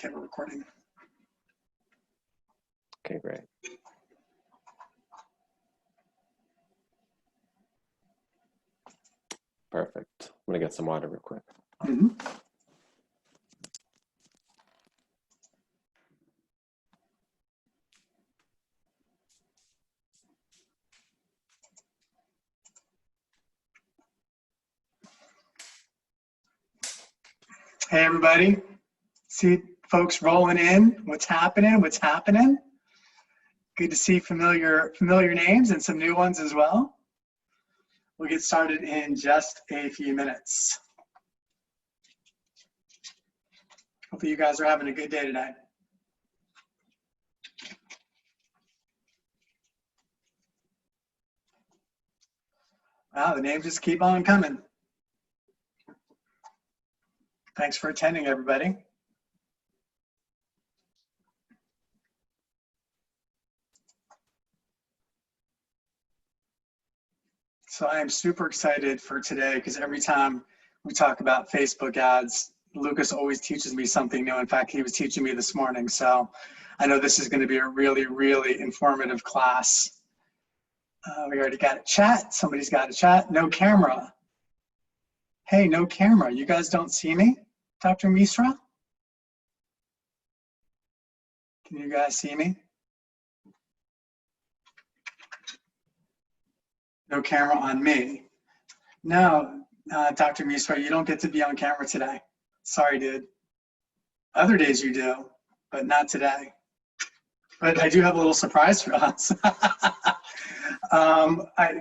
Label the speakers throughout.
Speaker 1: Okay, we're recording.
Speaker 2: Okay, great. Perfect. I'm gonna get some water real quick.
Speaker 1: Mm-hmm. Hey, everybody. See folks rolling in. What's happening? What's happening? Good to see familiar names and some new ones as well. We'll get started in just a few minutes. Hopefully you guys are having a good day today. Wow, the names just keep on coming. Thanks for attending, everybody. So I am super excited for today because every time we talk about Facebook ads, Lucas always teaches me something new. In fact, he was teaching me this morning. So I know this is going to be a really, really informative class. We already got a chat. Somebody's got a chat. No camera. Hey, no camera. You guys don't see me, Dr. Misra? Can you guys see me? No camera on me. No, Dr. Misra, you don't get to be on camera today. Sorry, dude. Other days you do, but not today. But I do have a little surprise for us.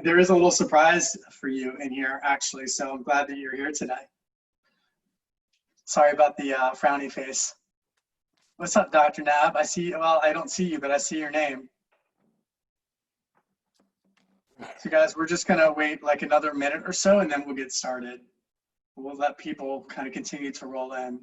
Speaker 1: There is a little surprise for you in here, actually, so I'm glad that you're here today. Sorry about the frowny face. What's up, Dr. Nab? I see, well, I don't see you, but I see your name. So guys, we're just gonna wait like another minute or so and then we'll get started. We'll let people kind of continue to roll in.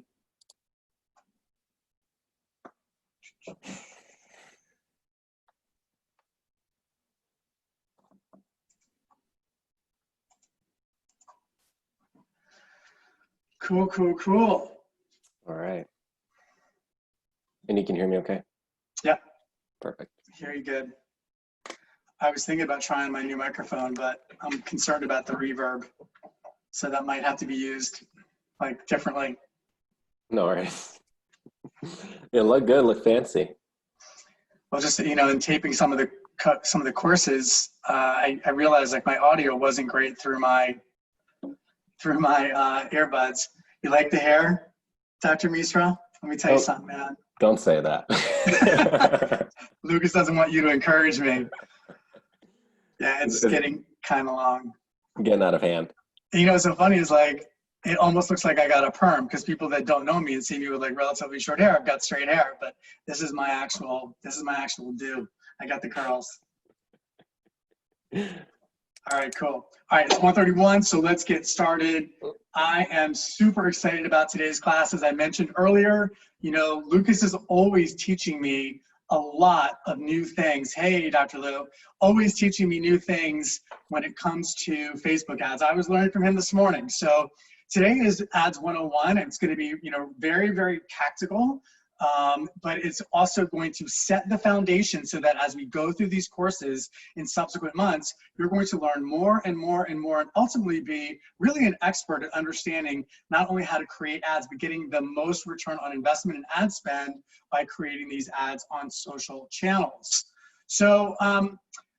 Speaker 1: Cool, cool, cool.
Speaker 2: All right. And you can hear me okay?
Speaker 1: Yeah.
Speaker 2: Perfect.
Speaker 1: Hear you good. I was thinking about trying my new microphone, but I'm concerned about the reverb. So that might have to be used like differently.
Speaker 2: No worries. It looked good, look fancy.
Speaker 1: Well, just, you know, in taping some of the courses, I realized like my audio wasn't great through my earbuds. You like the hair, Dr. Misra? Let me tell you something, man.
Speaker 2: Don't say that.
Speaker 1: Lucas doesn't want you to encourage me. Yeah, it's getting kind of long.
Speaker 2: Getting out of hand.
Speaker 1: And you know, what's so funny is like, it almost looks like I got a perm because people that don't know me and see me with like relatively short hair, I've got straight hair, but this is my actual do. I got the curls. All right, cool. All right, it's 1:31, so let's get started. I am super excited about today's class. As I mentioned earlier, you know, Lucas is always teaching me a lot of new things. Hey, Dr. Lou, always teaching me new things when it comes to Facebook ads. I was learning from him this morning. So today is Ads 101. It's going to be, you know, very, very tactical. But it's also going to set the foundation so that as we go through these courses in subsequent months, you're going to learn more and more and more and ultimately be really an expert at understanding not only how to create ads, but getting the most return on investment and ad spend by creating these ads on social channels. So,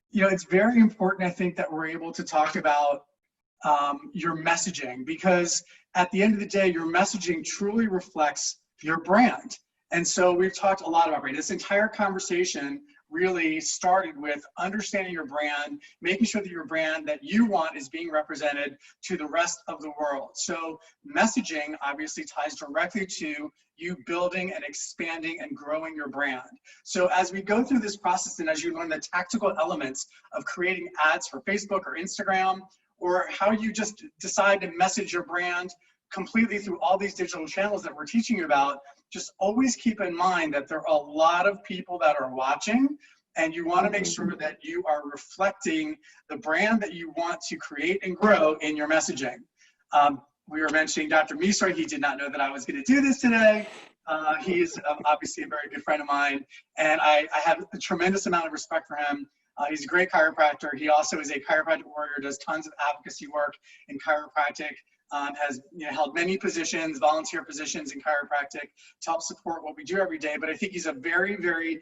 Speaker 1: you know, it's very important, I think, that we're able to talk about your messaging, because at the end of the day, your messaging truly reflects your brand. And so we've talked a lot about brand. This entire conversation really started with understanding your brand, making sure that your brand that you want is being represented to the rest of the world. So messaging obviously ties directly to you building and expanding and growing your brand. So as we go through this process and as you learn the tactical elements of creating ads for Facebook or Instagram, or how you just decide to message your brand completely through all these digital channels that we're teaching you about, just always keep in mind that there are a lot of people that are watching, and you want to make sure that you are reflecting the brand that you want to create and grow in your messaging. we were mentioning Dr. Misra. He did not know that I was going to do this today. He's obviously a very good friend of mine, and I have a tremendous amount of respect for him. He's a great chiropractor. He also is a chiropractic warrior, does tons of advocacy work in chiropractic, has held many positions, volunteer positions in chiropractic to help support what we do every day. But I think he's a very, very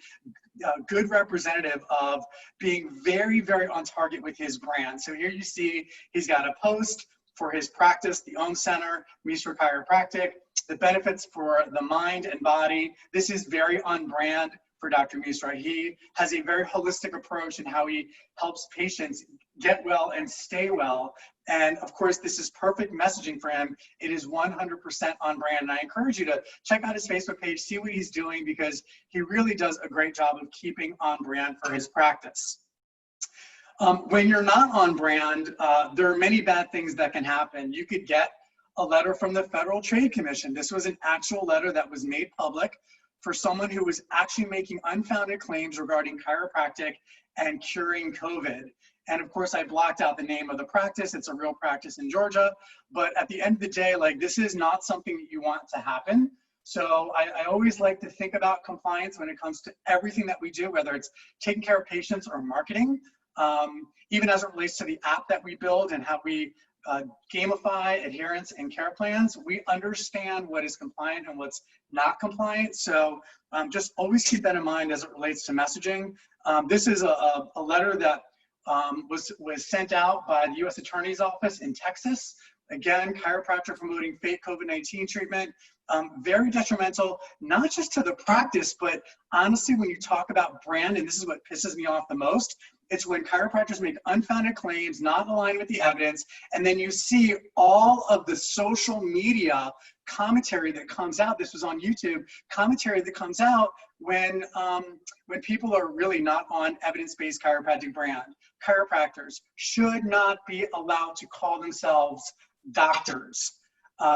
Speaker 1: good representative of being very, very on target with his brand. So here you see he's got a post for his practice, the Ohm Center, Misra Chiropractic, the benefits for the mind and body. This is very on brand for Dr. Misra. He has a very holistic approach in how he helps patients get well and stay well. And of course, this is perfect messaging for him. It is 100% on brand. And I encourage you to check out his Facebook page, see what he's doing, because he really does a great job of keeping on brand for his practice. When you're not on brand, there are many bad things that can happen. You could get a letter from the Federal Trade Commission. This was an actual letter that was made public for someone who was actually making unfounded claims regarding chiropractic and curing COVID. And of course, I blocked out the name of the practice. It's a real practice in Georgia. But at the end of the day, like, this is not something that you want to happen. So I always like to think about compliance when it comes to everything that we do, whether it's taking care of patients or marketing. Even as it relates to the app that we build and how we gamify adherence and care plans, we understand what is compliant and what's not compliant. So just always keep that in mind as it relates to messaging. This is a letter that was sent out by the U.S. Attorney's Office in Texas. Again, chiropractor promoting fake COVID-19 treatment. Very detrimental, not just to the practice, but honestly, when you talk about brand, and this is what pisses me off the most, it's when chiropractors make unfounded claims, not aligned with the evidence, and then you see all of the social media commentary that comes out. This was on YouTube, commentary that comes out when people are really not on evidence-based chiropractic brand. Chiropractors should not be allowed to call themselves doctors.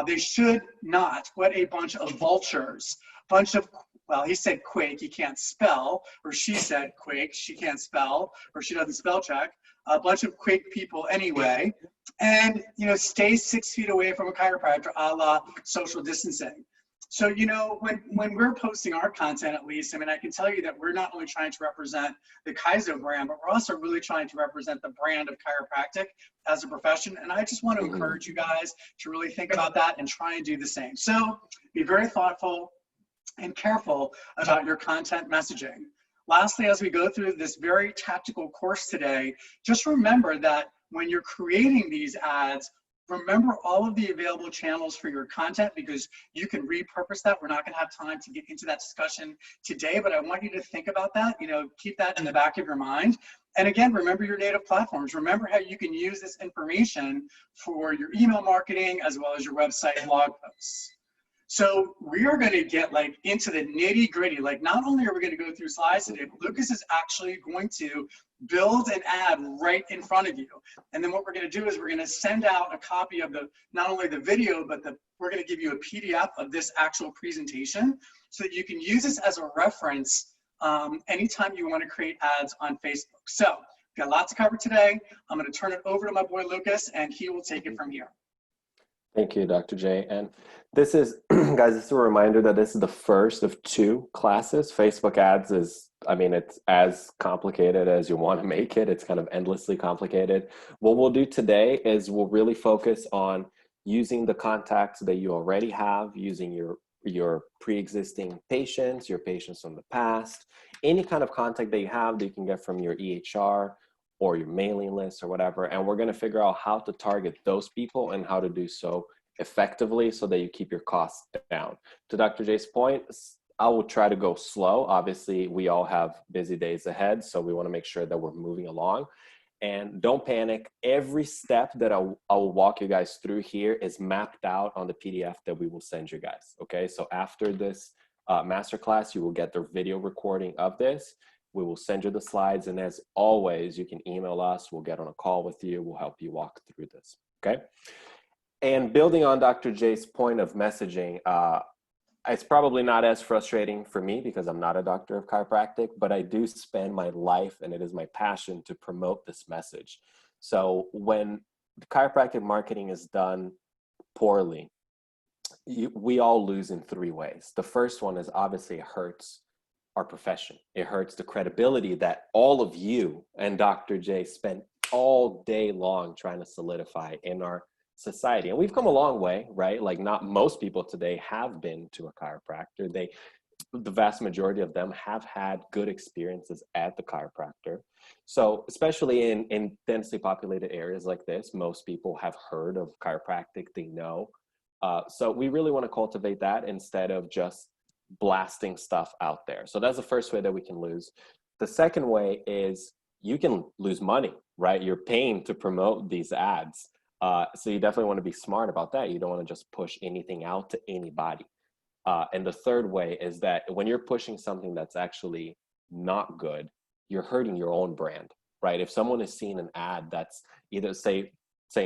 Speaker 1: They should not. What a bunch of vultures, bunch of, well, he said Quake, he can't spell, or she said Quake, she can't spell, or she doesn't spell check. A bunch of Quake people anyway. And, stay 6 feet away from a chiropractor, a la social distancing. So, when we're posting our content, at least, I mean, I can tell you that we're not only trying to represent the Kaizo brand, but we're also really trying to represent the brand of chiropractic as a profession. And I just want to encourage you guys to really think about that and try and do the same. So be very thoughtful and careful about your content messaging. Lastly, as we go through this very tactical course today, just remember that when you're creating these ads, remember all of the available channels for your content, because you can repurpose that. We're not going to have time to get into that discussion today, but I want you to think about that, keep that in the back of your mind. And again, remember your native platforms. Remember how you can use this information for your email marketing as well as your website blog posts. So we are going to get into the nitty gritty. Not only are we going to go through slides today, but Lucas is actually going to build an ad right in front of you. And then what we're going to do is we're going to send out a copy of not only the video, but we're going to give you a PDF of this actual presentation so that you can use this as a reference anytime you want to create ads on Facebook. So we've got lots to cover today. I'm going to turn it over to my boy Lucas, and he will take it from here.
Speaker 2: Thank you, Dr. J. And this is, guys, this is a reminder that this is the first of 2 classes. Facebook ads is, it's as complicated as you want to make it. It's kind of endlessly complicated. What we'll do today is we'll really focus on using the contacts that you already have, using your pre-existing patients, your patients from the past, any kind of contact that you have that you can get from your EHR, or your mailing list or whatever. And we're going to figure out how to target those people and how to do so effectively so that you keep your costs down. To Dr. J's point, I will try to go slow. Obviously, we all have busy days ahead, so we want to make sure that we're moving along. And don't panic. Every step that I will walk you guys through here is mapped out on the PDF that we will send you guys. Okay, so after this masterclass, you will get the video recording of this. We will send you the slides, and as always, you can email us. We'll get on a call with you. We'll help you walk through this, okay? And building on Dr. J's point of messaging, it's probably not as frustrating for me because I'm not a doctor of chiropractic, but I do spend my life, and it is my passion to promote this message. So when chiropractic marketing is done poorly, we all lose in three ways. The first one is obviously it hurts our profession. It hurts the credibility that all of you and Dr. J spent all day long trying to solidify in our society. And we've come a long way, right? Like not most people today have been to a chiropractor. The vast majority of them have had good experiences at the chiropractor. So especially in densely populated areas like this, most people have heard of chiropractic, they know. So we really want to cultivate that instead of just blasting stuff out there. So that's the first way that we can lose. The second way is you can lose money, right? You're paying to promote these ads. So you definitely want to be smart about that. You don't want to just push anything out to anybody. And the third way is that when you're pushing something that's actually not good, you're hurting your own brand, right? If someone is seeing an ad that's either saying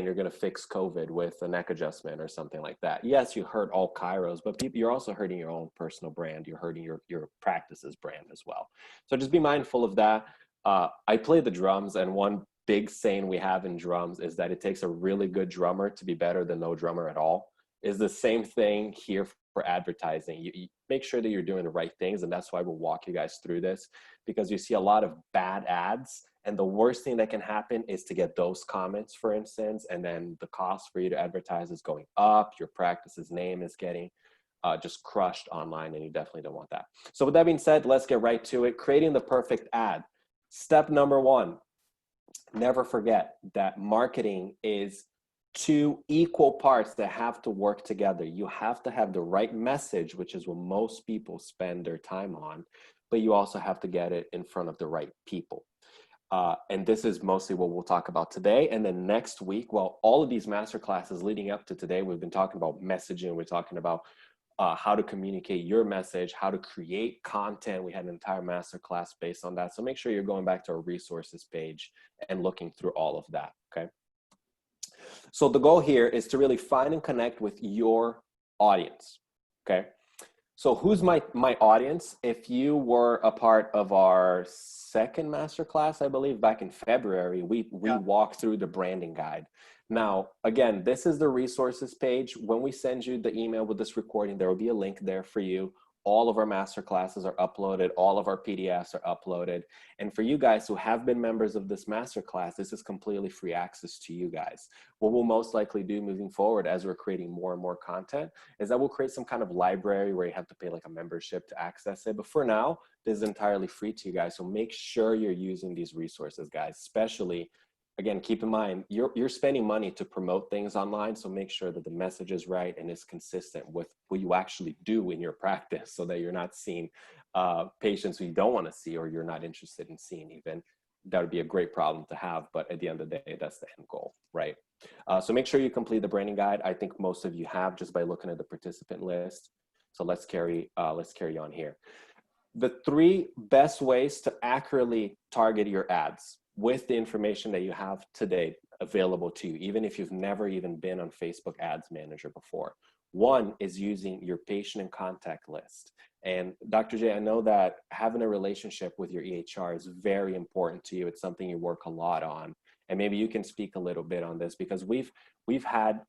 Speaker 2: you're going to fix COVID with a neck adjustment or something like that, yes, you hurt all chiros, but you're also hurting your own personal brand. You're hurting your practice's brand as well. So just be mindful of that. I play the drums, and one big saying we have in drums is that it takes a really good drummer to be better than no drummer at all. Is the same thing here for advertising. You make sure that you're doing the right things, and that's why we'll walk you guys through this, because you see a lot of bad ads, and the worst thing that can happen is to get those comments, for instance, and then the cost for you to advertise is going up, your practice's name is getting just crushed online, and you definitely don't want that. So with that being said, let's get right to it. Creating the perfect ad. Step number one, never forget that marketing is two equal parts that have to work together. You have to have the right message, which is what most people spend their time on, but you also have to get it in front of the right people. And this is mostly what we'll talk about today. And then next week, well, all of these master classes leading up to today, we've been talking about messaging. We're talking about how to communicate your message, how to create content. We had an entire master class based on that. So make sure you're going back to our resources page and looking through all of that, okay? So the goal here is to really find and connect with your audience, okay? So who's my audience? If you were a part of our second masterclass, I believe back in February, we walked through the branding guide. Now, again, this is the resources page. When we send you the email with this recording, there will be a link there for you. All of our master classes are uploaded. All of our PDFs are uploaded. And for you guys who have been members of this master class, this is completely free access to you guys. What we'll most likely do moving forward as we're creating more and more content is that we'll create some kind of library where you have to pay like a membership to access it. But for now, this is entirely free to you guys. So make sure you're using these resources, guys, especially, again, keep in mind, you're spending money to promote things online, so make sure that the message is right and is consistent with what you actually do in your practice, so that you're not seeing patients who you don't want to see or you're not interested in seeing even. That would be a great problem to have, but at the end of the day, that's the end goal, right? So make sure you complete the branding guide. I think most of you have just by looking at the participant list. So let's carry on here. The three best ways to accurately target your ads with the information that you have today available to you, even if you've never even been on Facebook Ads Manager before. One is using your patient and contact list. And Dr. J, I know that having a relationship with your EHR is very important to you. It's something you work a lot on. And maybe you can speak a little bit on this, because we've had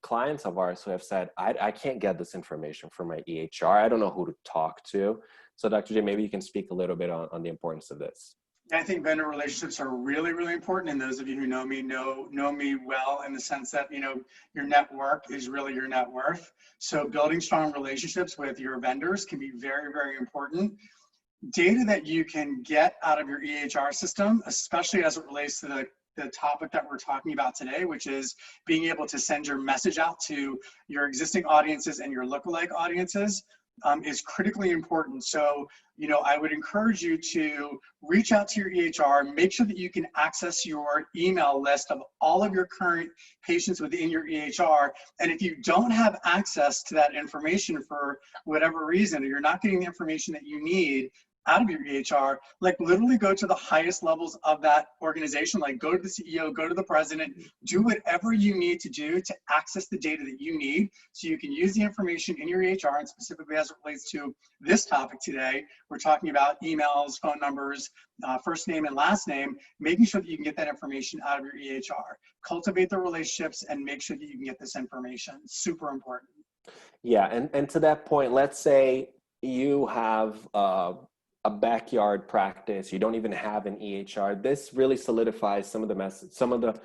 Speaker 2: clients of ours who have said, I can't get this information from my EHR. I don't know who to talk to. So Dr. J, maybe you can speak a little bit on the importance of this.
Speaker 1: I think vendor relationships are really, really important. And those of you who know me know me well, in the sense that, your network is really your net worth. So building strong relationships with your vendors can be very, very important. Data that you can get out of your EHR system, especially as it relates to the topic that we're talking about today, which is being able to send your message out to your existing audiences and your lookalike audiences, is critically important. So, I would encourage you to reach out to your EHR, make sure that you can access your email list of all of your current patients within your EHR. And if you don't have access to that information for whatever reason, or you're not getting the information that you need, out of your EHR, like literally go to the highest levels of that organization, like go to the CEO, go to the president, do whatever you need to do to access the data that you need so you can use the information in your EHR. And specifically as it relates to this topic today, we're talking about emails, phone numbers, first name and last name, making sure that you can get that information out of your EHR. Cultivate the relationships and make sure that you can get this information. Super important.
Speaker 2: Yeah, and to that point, let's say you have a backyard practice, you don't even have an EHR. This really solidifies some of the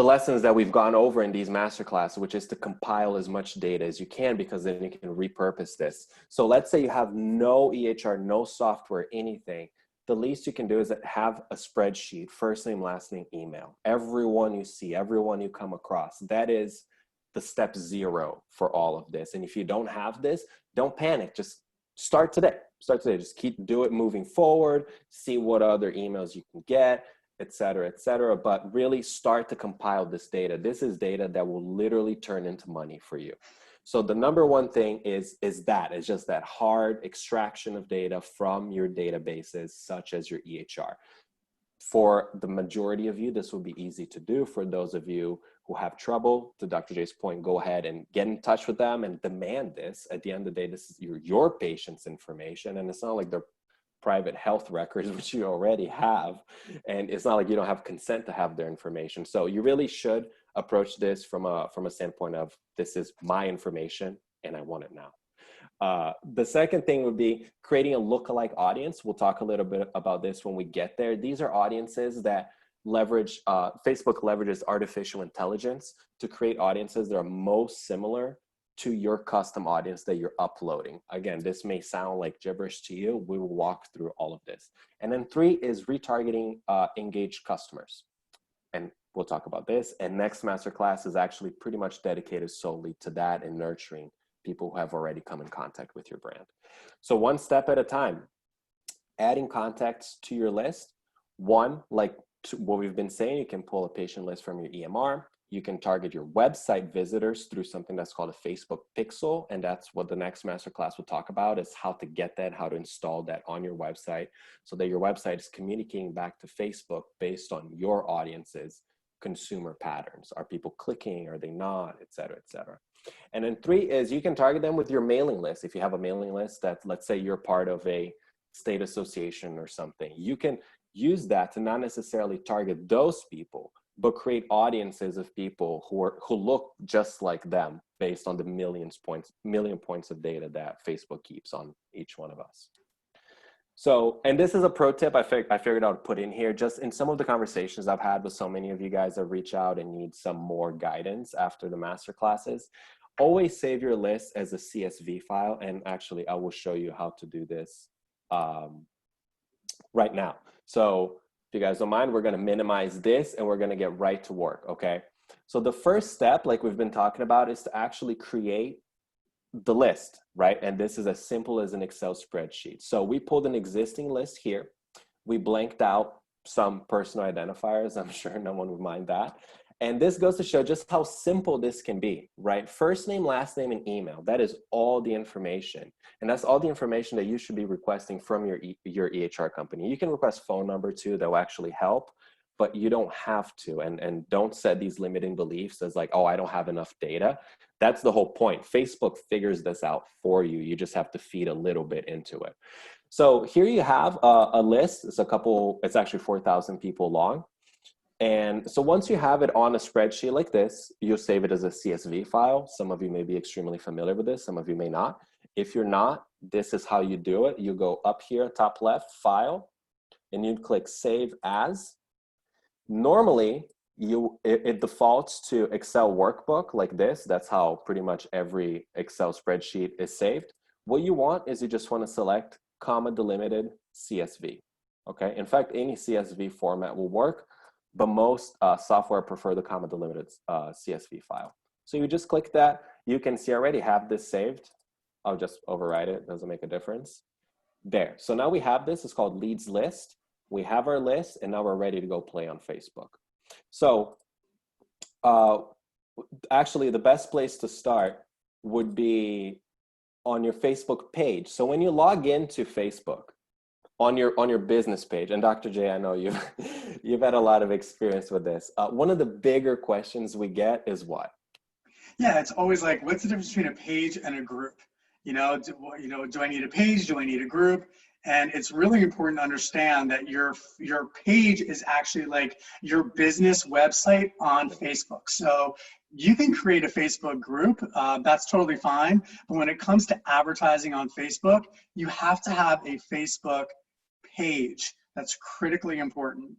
Speaker 2: lessons that we've gone over in these masterclasses, which is to compile as much data as you can, because then you can repurpose this. So let's say you have no EHR, no software, anything. The least you can do is have a spreadsheet, first name, last name, email. Everyone you see, everyone you come across, that is the step 0 for all of this. And if you don't have this, don't panic. Just start today. Start today. Just do it moving forward. See what other emails you can get, et cetera, et cetera. But really start to compile this data. This is data that will literally turn into money for you. So the number one thing is just that hard extraction of data from your databases, such as your EHR. For the majority of you, this will be easy to do. For those of you who have trouble, to Dr. J's point, go ahead and get in touch with them and demand this. At the end of the day, this is your patient's information, and it's not like their private health records, which you already have, and it's not like you don't have consent to have their information. So you really should approach this from a standpoint of, this is my information and I want it now. The second thing would be creating a lookalike audience. We'll talk a little bit about this when we get there. These are audiences that leverage, Facebook leverages artificial intelligence to create audiences that are most similar to your custom audience that you're uploading. Again, this may sound like gibberish to you. We will walk through all of this. And then 3 is retargeting engaged customers. And we'll talk about this. And next masterclass is actually pretty much dedicated solely to that and nurturing people who have already come in contact with your brand. So one step at a time, adding contacts to your list. One, like what we've been saying, you can pull a patient list from your EMR. You can target your website visitors through something that's called a Facebook pixel. And that's what the next masterclass will talk about, is how to get that, how to install that on your website so that your website is communicating back to Facebook based on your audience's consumer patterns. Are people clicking? Are they not? Et cetera, et cetera. And then 3 is you can target them with your mailing list. If you have a mailing list that, let's say you're part of a state association or something, you can use that to not necessarily target those people, but create audiences of people who look just like them based on the million points of data that Facebook keeps on each one of us. So, and this is a pro tip I figured out to put in here, just in some of the conversations I've had with so many of you guys that reach out and need some more guidance after the master classes. Always save your list as a CSV file. And actually, I will show you how to do this right now. So if you guys don't mind, we're going to minimize this and we're going to get right to work, okay? So the first step, like we've been talking about, is to actually create the list, right? And this is as simple as an Excel spreadsheet. So we pulled an existing list here. We blanked out some personal identifiers. I'm sure no one would mind that. And this goes to show just how simple this can be, right? First name, last name, and email. That is all the information. And that's all the information that you should be requesting from your EHR company. You can request phone number too, that will actually help, but you don't have to. And don't set these limiting beliefs as like, oh, I don't have enough data. That's the whole point. Facebook figures this out for you. You just have to feed a little bit into it. So here you have a list. It's actually 4,000 people long. And so once you have it on a spreadsheet like this, you'll save it as a CSV file. Some of you may be extremely familiar with this. Some of you may not. If you're not, this is how you do it. You go up here, top left, File, and you click Save As. Normally, it defaults to Excel workbook like this. That's how pretty much every Excel spreadsheet is saved. What you want is you just want to select comma delimited CSV. Okay. In fact, any CSV format will work, but most software prefer the comma delimited CSV file. So you just click that. You can see I already have this saved. I'll just override it. Doesn't make a difference. There. So now we have this. It's called Leads List. We have our list, and now we're ready to go play on Facebook. So actually, the best place to start would be on your Facebook page. So when you log into Facebook, on your business page, and Dr. J, I know you've you've had a lot of experience with this. One of the bigger questions we get is what?
Speaker 1: Yeah, it's always like, what's the difference between a page and a group? Do I need a page? Do I need a group? And it's really important to understand that your page is actually like your business website on Facebook. So you can create a Facebook group, that's totally fine. But when it comes to advertising on Facebook, you have to have a Facebook page. That's critically important.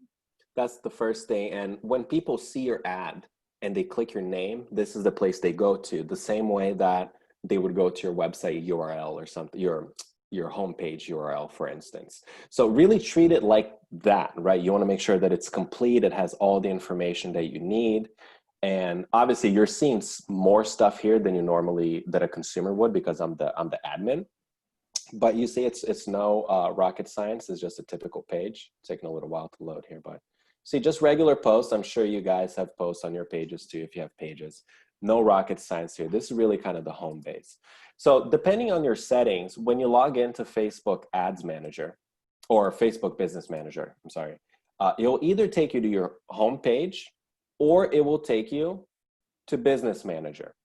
Speaker 2: That's the first thing. And when people see your ad and they click your name, this is the place they go to, the same way that they would go to your website URL or something, your homepage URL, for instance. So really treat it like that, right? You want to make sure that it's complete, it has all the information that you need. And obviously you're seeing more stuff here than that a consumer would, because I'm the admin. But you see, it's no rocket science. It's just a typical page. It's taking a little while to load here, but see, just regular posts. I'm sure you guys have posts on your pages too, if you have pages. No rocket science here. This is really kind of the home base. So depending on your settings, when you log into Facebook Ads Manager or Facebook Business Manager, I'm sorry, it'll either take you to your home page or it will take you to Business Manager.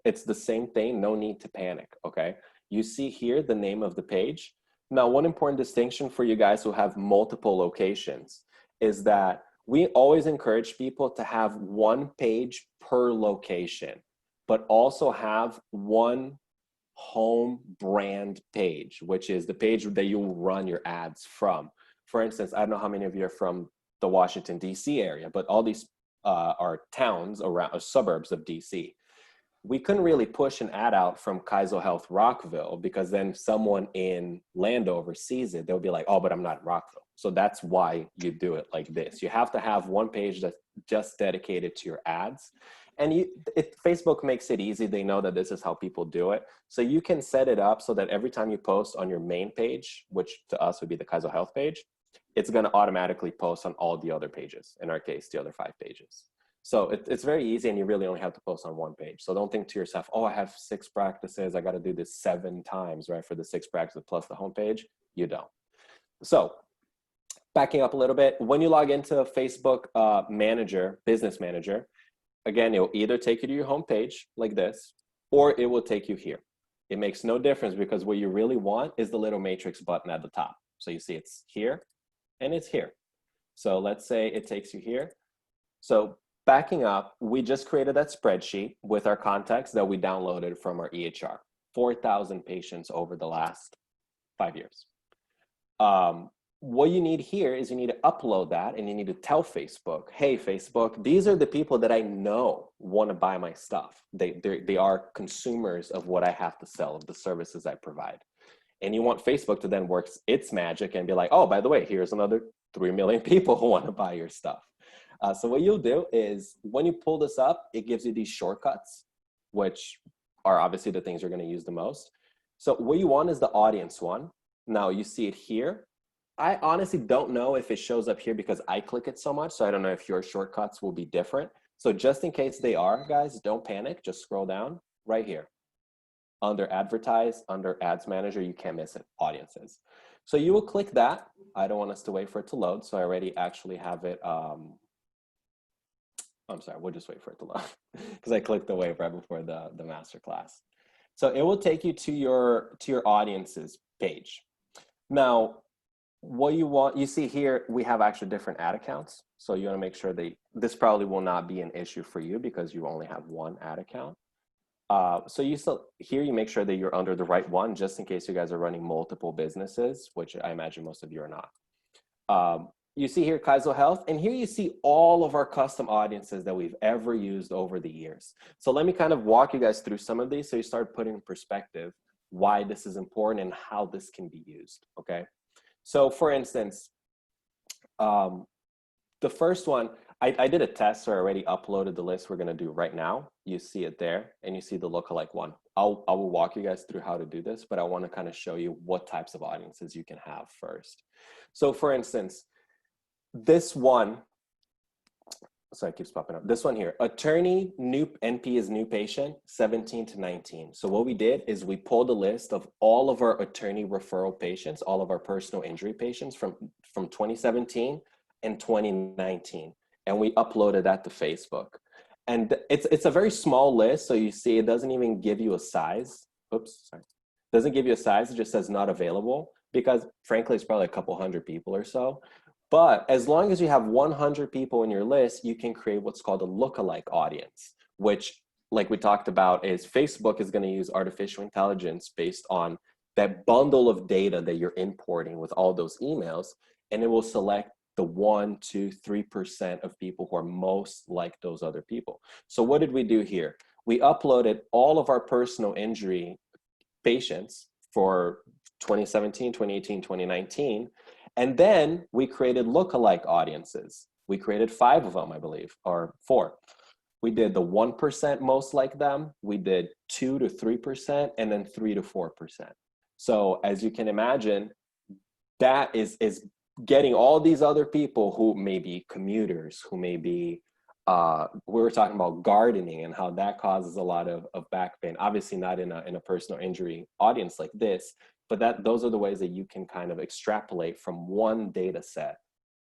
Speaker 2: It's the same thing. No need to panic, okay? You see here the name of the page. Now, one important distinction for you guys who have multiple locations is that we always encourage people to have one page per location, but also have one home brand page, which is the page that you will run your ads from. For instance, I don't know how many of you are from the Washington, D.C. area, but all these are towns around, suburbs of D.C. We couldn't really push an ad out from Kaiser Health Rockville, because then someone in Landover sees it, they'll be like, oh, but I'm not in Rockville. So that's why you do it like this. You have to have one page that's just dedicated to your ads. And Facebook makes it easy. They know that this is how people do it. So you can set it up so that every time you post on your main page, which to us would be the Kaiser Health page, it's going to automatically post on all the other pages. In our case, the other 5 pages. So it's very easy, and you really only have to post on one page. So don't think to yourself, oh, I have 6 practices. I got to do this 7 times, right, for the 6 practices plus the homepage. You don't. So backing up a little bit, when you log into Facebook Manager, Business Manager, again, it will either take you to your homepage like this, or it will take you here. It makes no difference, because what you really want is the little matrix button at the top. So you see it's here and it's here. So let's say it takes you here. So backing up, we just created that spreadsheet with our contacts that we downloaded from our EHR, 4,000 patients over the last 5 years. What you need here is you need to upload that, and you need to tell Facebook, hey, Facebook, these are the people that I know want to buy my stuff. They are consumers of what I have to sell, of the services I provide. And you want Facebook to then work its magic and be like, oh, by the way, here's another 3 million people who want to buy your stuff. So what you'll do is when you pull this up, it gives you these shortcuts, which are obviously the things you're going to use the most. So what you want is the audience one. Now you see it here. I honestly don't know if it shows up here because I click it so much. So I don't know if your shortcuts will be different. So just in case they are, guys, don't panic. Just scroll down right here. Under advertise, under ads manager, you can't miss it, audiences. So you will click that. I don't want us to wait for it to load. So I already actually have it. I'm sorry, we'll just wait for it to load because I clicked away right before the masterclass. So it will take you to your audiences page. Now, what you see here, we have actually different ad accounts. So you want to make sure that this probably will not be an issue for you because you only have one ad account. So here you make sure that you're under the right one, just in case you guys are running multiple businesses, which I imagine most of you are not. You see here Kaiser Health, and here you see all of our custom audiences that we've ever used over the years. So let me kind of walk you guys through some of these so you start putting in perspective why this is important and how this can be used, okay? So for instance, the first one, I did a test, so I already uploaded the list we're gonna do right now. You see it there, and you see the lookalike one. I will walk you guys through how to do this, but I wanna kind of show you what types of audiences you can have first. So for instance, this one, So it keeps popping up. This one here, attorney, new NP is new patient, 17 to 19. So what we did is we pulled a list of all of our attorney referral patients, all of our personal injury patients from 2017 and 2019. And we uploaded that to Facebook. And it's a very small list. So you see, it doesn't even give you a size. Oops, sorry. Doesn't give you a size. It just says not available because frankly, it's probably a couple hundred people or so. But as long as you have 100 people in your list, you can create what's called a lookalike audience, which, like we talked about, is Facebook is going to use artificial intelligence based on that bundle of data that you're importing with all those emails, and it will select the 1, 2, 3% of people who are most like those other people. So what did we do here? We uploaded all of our personal injury patients for 2017, 2018, 2019. And then we created lookalike audiences. We created 5 of them, I believe, or 4. We did the 1% most like them. We did 2 to 3%, and then 3 to 4%. So as you can imagine, that is getting all these other people who may be commuters, who may be, we were talking about gardening and how that causes a lot of back pain. Obviously not in a personal injury audience like this, but those are the ways that you can kind of extrapolate from one data set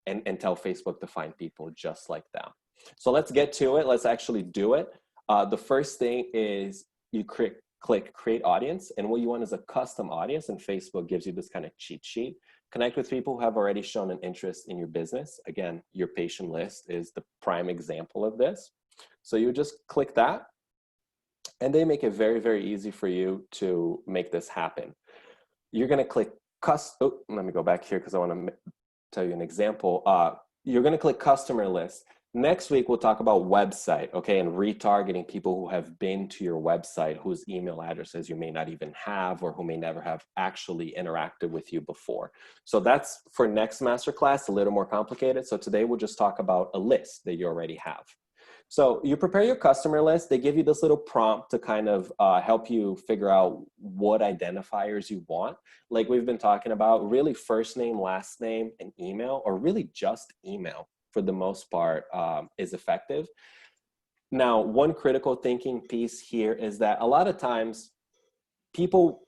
Speaker 2: and tell Facebook to find people just like them. So let's get to it. Let's actually do it. The first thing is you click create audience, and what you want is a custom audience, and Facebook gives you this kind of cheat sheet. Connect with people who have already shown an interest in your business. Again, your patient list is the prime example of this. So you just click that, and they make it very, very easy for you to make this happen. You're going to click let me go back here because I want to tell you an example. You're going to click customer list. Next week, we'll talk about website, okay, and retargeting people who have been to your website, whose email addresses you may not even have or who may never have actually interacted with you before. So that's for next masterclass, a little more complicated. So today we'll just talk about a list that you already have. So you prepare your customer list. They give you this little prompt to kind of help you figure out what identifiers you want. Like we've been talking about, really first name, last name, and email, or really just email for the most part is effective. Now, one critical thinking piece here is that a lot of times people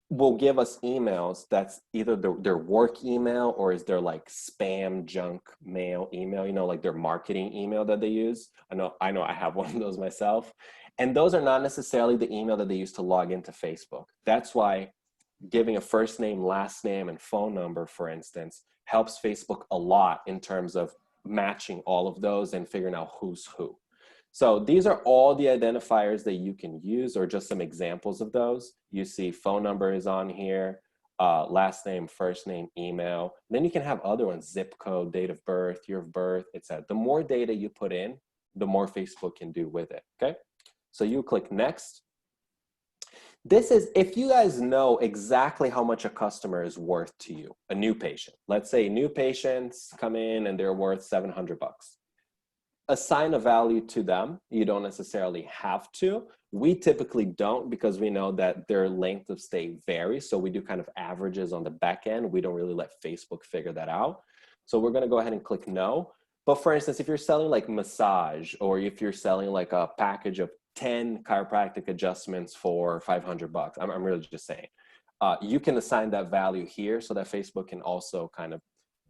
Speaker 2: will give us emails that's either their work email or is their like spam junk mail email, you know, like their marketing email that they use. I know I have one of those myself. And those are not necessarily the email that they use to log into Facebook. That's why giving a first name, last name, and phone number, for instance, helps Facebook a lot in terms of matching all of those and figuring out who's who. So these are all the identifiers that you can use, or just some examples of those. You see phone number is on here, last name, first name, email. Then you can have other ones, zip code, date of birth, year of birth, etc. The more data you put in, the more Facebook can do with it, okay? So you click next. This is if you guys know exactly how much a customer is worth to you, a new patient. Let's say new patients come in and they're worth $700. Assign a value to them. You don't necessarily have to. We typically don't because we know that their length of stay varies. So we do kind of averages on the back end. We don't really let Facebook figure that out. So we're going to go ahead and click no. But for instance, if you're selling like massage, or if you're selling like a package of 10 chiropractic adjustments for $500, I'm really just saying, you can assign that value here so that Facebook can also kind of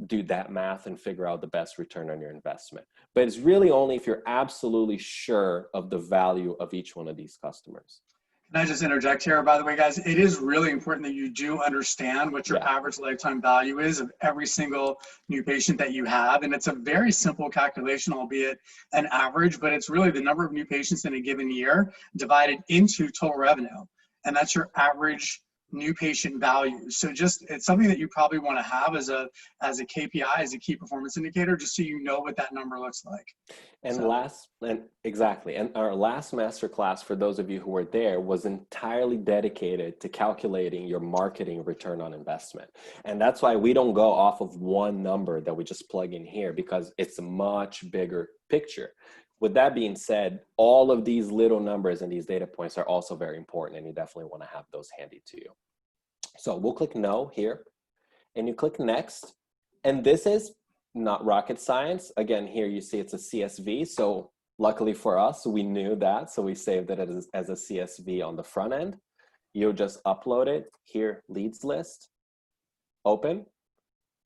Speaker 2: do that math and figure out the best return on your investment. But it's really only if you're absolutely sure of the value of each one of these customers.
Speaker 1: Can I just interject here? By the way, guys, it is really important that you do understand what your average lifetime value is of every single new patient that you have. And it's a very simple calculation, albeit an average, but it's really the number of new patients in a given year divided into total revenue. And that's your average new patient value. So just, it's something that you probably want to have as a KPI, as a key performance indicator, just so you know what that number looks like.
Speaker 2: And exactly. And our last masterclass, for those of you who were there, was entirely dedicated to calculating your marketing return on investment. And that's why we don't go off of one number that we just plug in here, because it's a much bigger picture. With that being said, all of these little numbers and these data points are also very important, and you definitely want to have those handy to you. So we'll click no here, and you click next. And this is not rocket science. Again, here you see it's a CSV. So luckily for us, we knew that. So we saved it as a CSV on the front end. You'll just upload it here, leads list, open.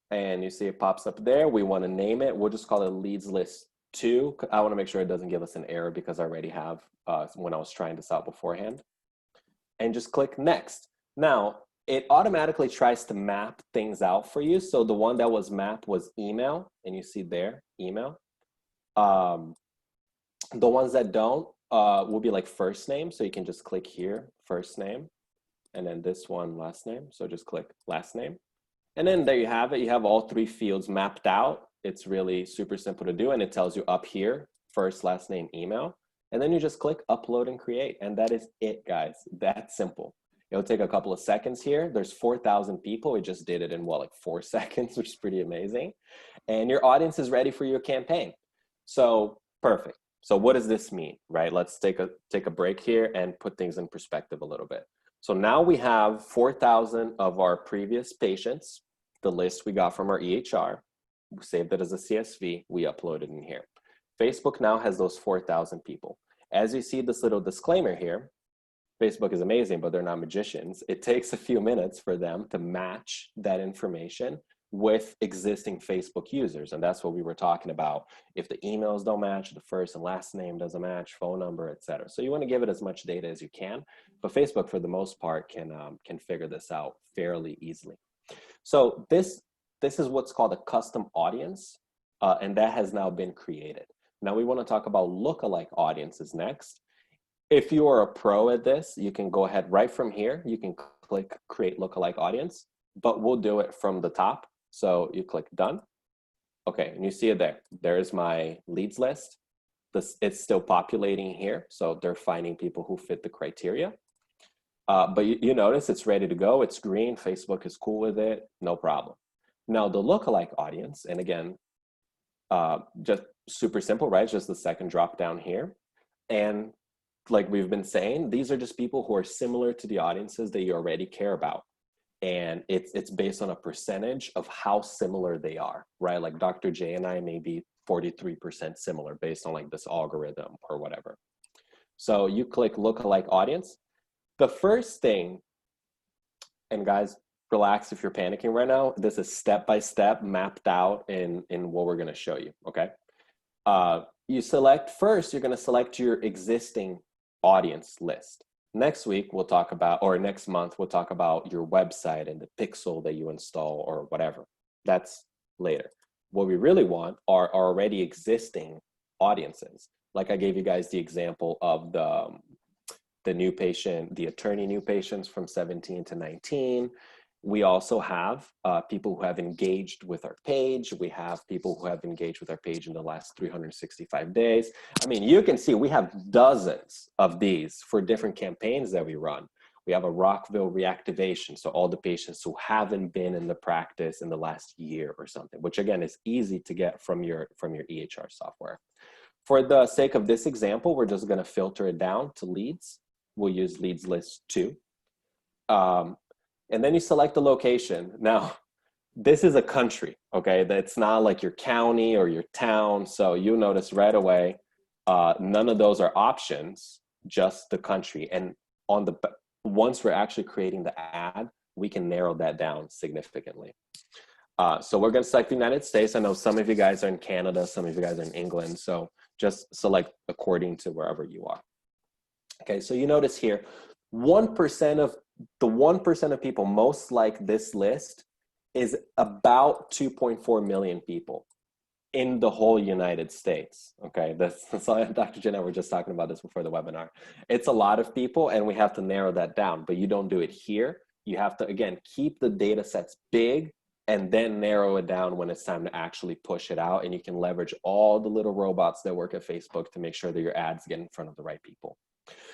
Speaker 2: And you see it pops up there. We want to name it. We'll just call it leads list 2. I want to make sure it doesn't give us an error because I already have when I was trying this out beforehand. And just click next. Now, it automatically tries to map things out for you. So the one that was mapped was email, and you see there, email. The ones that don't will be like first name. So you can just click here, first name, and then this one, last name. So just click last name. And then there you have it. You have all 3 fields mapped out. It's really super simple to do. And it tells you up here, first, last name, email. And then you just click upload and create. And that is it, guys. That's simple. It'll take a couple of seconds here. There's 4,000 people. We just did it in what, like 4 seconds, which is pretty amazing. And your audience is ready for your campaign. So perfect. So what does this mean, right? Let's take a break here and put things in perspective a little bit. So now we have 4,000 of our previous patients, the list we got from our EHR. We saved it as a CSV. We uploaded in here. Facebook now has those 4,000 people. As you see this little disclaimer here, Facebook is amazing, but they're not magicians. It takes a few minutes for them to match that information with existing Facebook users. And that's what we were talking about. If the emails don't match, the first and last name doesn't match, phone number, etc. So you want to give it as much data as you can, but Facebook for the most part can figure this out fairly easily. So this is what's called a custom audience, and that has now been created. Now we want to talk about lookalike audiences next. If you are a pro at this, you can go ahead right from here. You can click create lookalike audience, but we'll do it from the top. So you click done. Okay, and you see it there. There's my leads list. It's still populating here. So they're finding people who fit the criteria. But you notice it's ready to go. It's green. Facebook is cool with it. No problem. Now the lookalike audience, and again, just super simple, right? Just the second drop down here. And like we've been saying, these are just people who are similar to the audiences that you already care about. And it's based on a percentage of how similar they are, right? Like Dr. J and I may be 43% similar based on like this algorithm or whatever. So you click lookalike audience. The first thing, and guys, relax if you're panicking right now, this is step-by-step mapped out in what we're gonna show you, okay? You select, first, you're gonna select your existing audience list. Next week, we'll talk about, or next month, we'll talk about your website and the pixel that you install or whatever. That's later. What we really want are already existing audiences. Like I gave you guys the example of the new patient, the attorney new patients from 17 to 19. We also have people who have engaged with our page. We have people who have engaged with our page in the last 365 days. I mean, you can see we have dozens of these for different campaigns that we run. We have a Rockville reactivation, so all the patients who haven't been in the practice in the last year or something, which again is easy to get from your EHR software. For the sake of this example, we're just gonna filter it down to leads. We'll use leads list 2. And then you select the location. Now, this is a country, okay? That's not like your county or your town. So you'll notice right away, none of those are options, just the country. And once we're actually creating the ad, we can narrow that down significantly. So we're gonna select the United States. I know some of you guys are in Canada, some of you guys are in England. So just select according to wherever you are. Okay, so you notice here, 1% of people most like this list is about 2.4 million people in the whole United States. Okay, that's Dr. Jen and I were just talking about this before the webinar. It's a lot of people and we have to narrow that down, but you don't do it here. You have to, again, keep the data sets big and then narrow it down when it's time to actually push it out. And you can leverage all the little robots that work at Facebook to make sure that your ads get in front of the right people.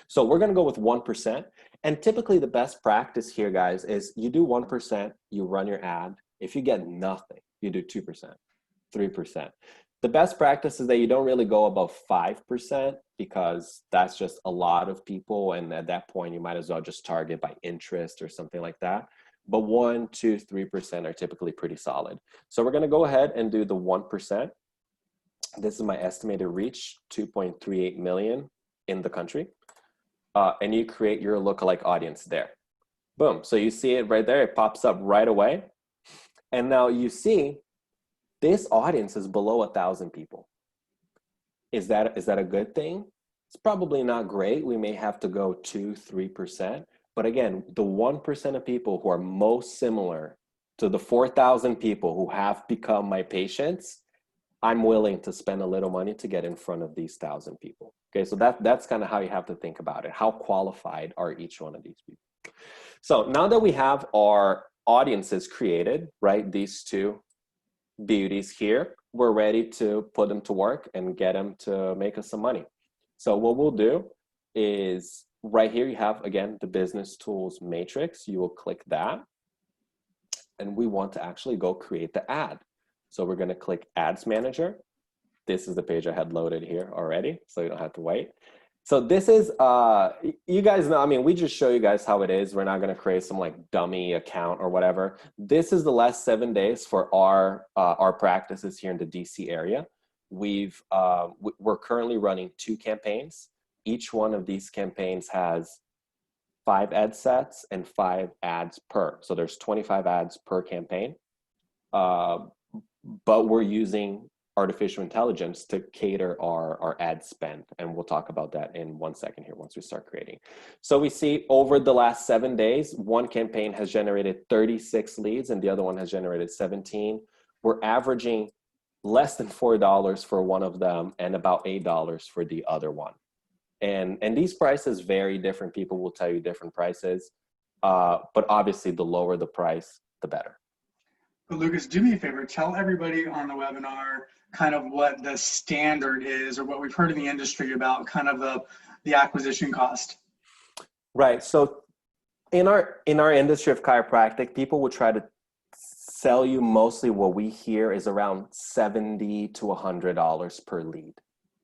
Speaker 2: So we're going to go with 1%. And typically the best practice here, guys, is you do 1%, you run your ad. If you get nothing, you do 2%, 3%. The best practice is that you don't really go above 5% because that's just a lot of people. And at that point, you might as well just target by interest or something like that. but 1, 2, 3% are typically pretty solid. So we're going to go ahead and do the 1%. This is my estimated reach, 2.38 million in the country. And you create your lookalike audience there. Boom. So you see it right there. It pops up right away. And now you see this audience is below 1,000 people. Is that a good thing? It's probably not great. We may have to go 2, 3%. But again, the 1% of people who are most similar to the 4,000 people who have become my patients, I'm willing to spend a little money to get in front of these 1,000 people. Okay, so that's kind of how you have to think about it. How qualified are each one of these people? So now that we have our audiences created, right, these two beauties here, we're ready to put them to work and get them to make us some money. So what we'll do is right here, you have, again, the business tools matrix. You will click that. And we want to actually go create the ad. So we're going to click Ads Manager. This is the page I had loaded here already, so you don't have to wait. So this is, you guys know, I mean, we just show you guys how it is. We're not going to create some like dummy account or whatever. This is the last 7 days for our practices here in the DC area. We're currently running 2 campaigns. Each one of these campaigns has 5 ad sets and 5 ads per. So there's 25 ads per campaign. But we're using artificial intelligence to cater our ad spend. And we'll talk about that in 1 second here once we start creating. So we see over the last 7 days, one campaign has generated 36 leads and the other one has generated 17. We're averaging less than $4 for one of them and about $8 for the other one. And these prices vary. Different people will tell you different prices, but obviously the lower the price, the better.
Speaker 1: But Lucas, do me a favor, tell everybody on the webinar kind of what the standard is or what we've heard in the industry about kind of the acquisition cost.
Speaker 2: Right. So in our industry of chiropractic, people will try to sell you mostly what we hear is around $70 to $100 per lead.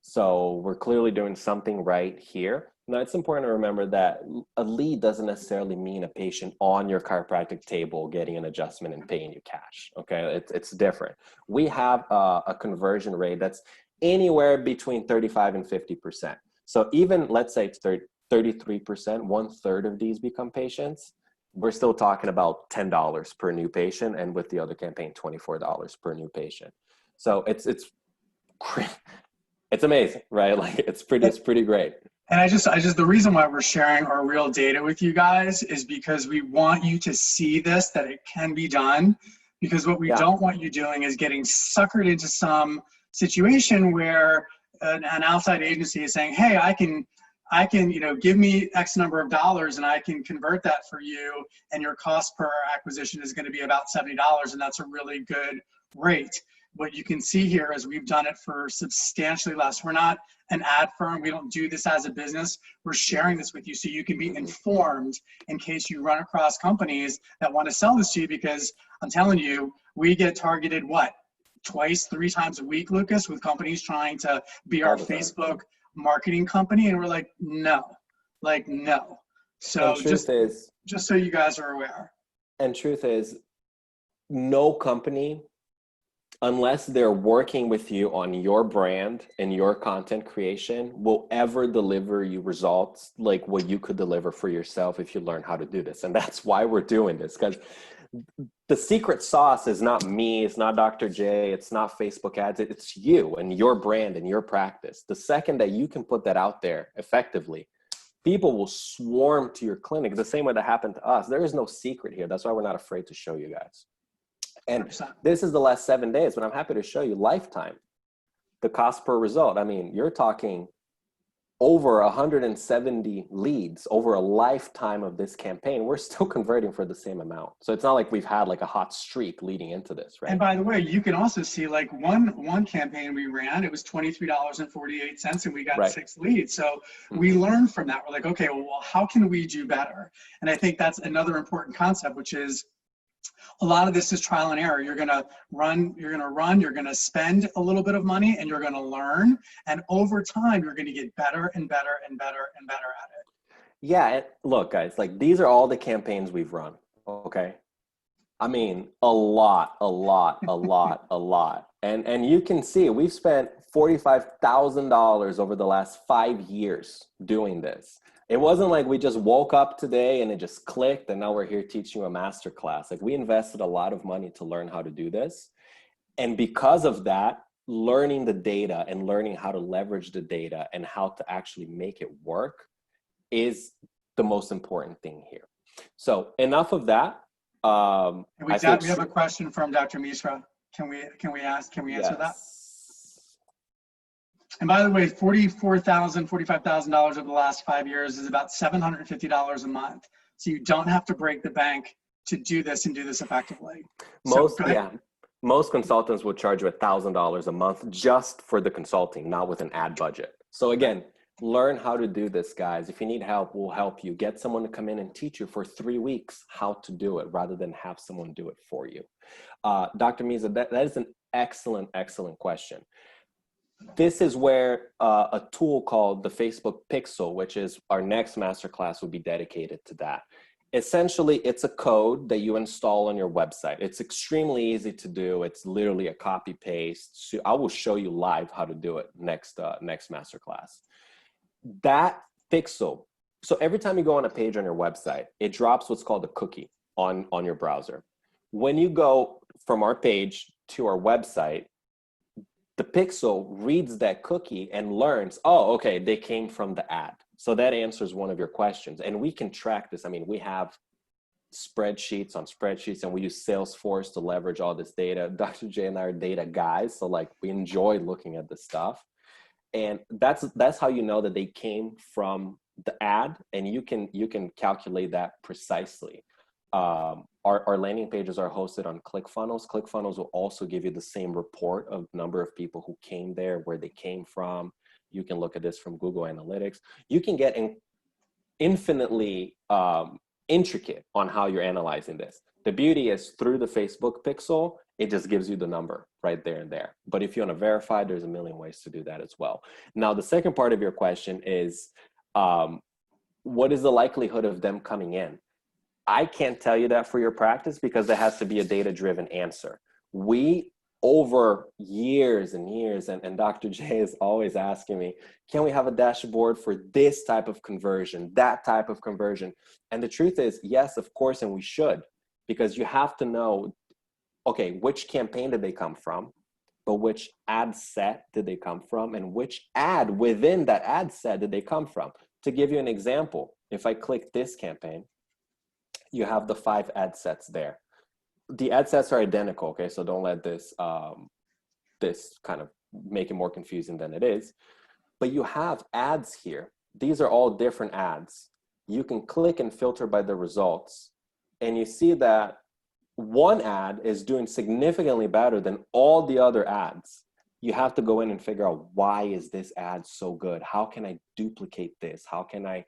Speaker 2: So we're clearly doing something right here. Now, it's important to remember that a lead doesn't necessarily mean a patient on your chiropractic table getting an adjustment and paying you cash, okay? It's different. We have a conversion rate that's anywhere between 35 and 50%. So even, let's say it's 33%, 1/3 of these become patients, we're still talking about $10 per new patient, and with the other campaign, $24 per new patient. So it's amazing, right? Like it's pretty great.
Speaker 1: And I just, the reason why we're sharing our real data with you guys is because we want you to see this, that it can be done. Because what we don't want you doing is getting suckered into some situation where an outside agency is saying, hey, I can, give me X number of dollars and I can convert that for you. And your cost per acquisition is going to be about $70. And that's a really good rate. What you can see here is we've done it for substantially less. We're not an ad firm. We don't do this as a business. We're sharing this with you so you can be informed in case you run across companies that want to sell this to you, because I'm telling you, we get targeted what? 2, 3 times a week, Lucas, with companies trying to be our Facebook marketing company. And we're like, no. So just so you guys are aware.
Speaker 2: And truth is, no company, unless they're working with you on your brand and your content creation, will ever deliver you results like what you could deliver for yourself if you learn how to do this. And that's why we're doing this, because the secret sauce is not me, it's not Dr. J, it's not Facebook ads, it's you and your brand and your practice. The second that you can put that out there effectively, people will swarm to your clinic the same way that happened to us. There is no secret here. That's why we're not afraid to show you guys. And 100%. This is the last 7 days, but I'm happy to show you lifetime. The cost per result. I mean, you're talking over 170 leads over a lifetime of this campaign. We're still converting for the same amount. So it's not like we've had like a hot streak leading into this, right?
Speaker 1: And by the way, you can also see like one campaign we ran, it was $23.48 and we got 6 leads. So we learned from that. We're like, okay, well, how can we do better? And I think that's another important concept, which is a lot of this is trial and error. You're gonna spend a little bit of money and you're gonna learn. And over time, you're gonna get better and better and better and better at it.
Speaker 2: Yeah, and look guys, like these are all the campaigns we've run, okay? I mean, a lot, a lot, a lot, a lot. And you can see we've spent $45,000 over the last 5 years doing this. It wasn't like we just woke up today and it just clicked and now we're here teaching you a master class. Like, we invested a lot of money to learn how to do this. And because of that, learning the data and learning how to leverage the data and how to actually make it work is the most important thing here. So enough of that.
Speaker 1: We
Speaker 2: I think
Speaker 1: have a question from Dr. Mishra. Can we answer that?
Speaker 2: yes.
Speaker 1: And by the way, $45,000 over the last 5 years is about $750 a month. So you don't have to break the bank to do this and do this effectively.
Speaker 2: Most consultants will charge you $1,000 a month just for the consulting, not with an ad budget. So again, learn how to do this, guys. If you need help, we'll help you. Get someone to come in and teach you for 3 weeks how to do it rather than have someone do it for you. Dr. Miza, that is an excellent, excellent question. This is where a tool called the Facebook Pixel, which is our next masterclass, will be dedicated to that. Essentially, it's a code that you install on your website. It's extremely easy to do. It's literally a copy paste. So I will show you live how to do it next masterclass. That pixel. So every time you go on a page on your website, it drops what's called a cookie on your browser. When you go from our page to our website, the pixel reads that cookie and learns, oh, okay, they came from the ad. So that answers one of your questions. And we can track this. I mean, we have spreadsheets on spreadsheets, and we use Salesforce to leverage all this data. Dr. J and I are data guys, so like we enjoy looking at this stuff. And that's how you know that they came from the ad, and you can calculate that precisely. Our landing pages are hosted on ClickFunnels. ClickFunnels will also give you the same report of number of people who came there, where they came from. You can look at this from Google Analytics. You can get infinitely intricate on how you're analyzing this. The beauty is through the Facebook Pixel, it just gives you the number right there and there. But if you want to verify, there's a million ways to do that as well. Now, the second part of your question is, what is the likelihood of them coming in? I can't tell you that for your practice because there has to be a data-driven answer. We, over years and years, and Dr. J is always asking me, can we have a dashboard for this type of conversion, that type of conversion? And the truth is, yes, of course, and we should, because you have to know, okay, which campaign did they come from, but which ad set did they come from, and which ad within that ad set did they come from? To give you an example, if I click this campaign, you have the 5 ad sets there. The ad sets are identical, okay? So don't let this this kind of make it more confusing than it is. But you have ads here. These are all different ads. You can click and filter by the results, and you see that one ad is doing significantly better than all the other ads. You have to go in and figure out, why is this ad so good? How can I duplicate this? How can I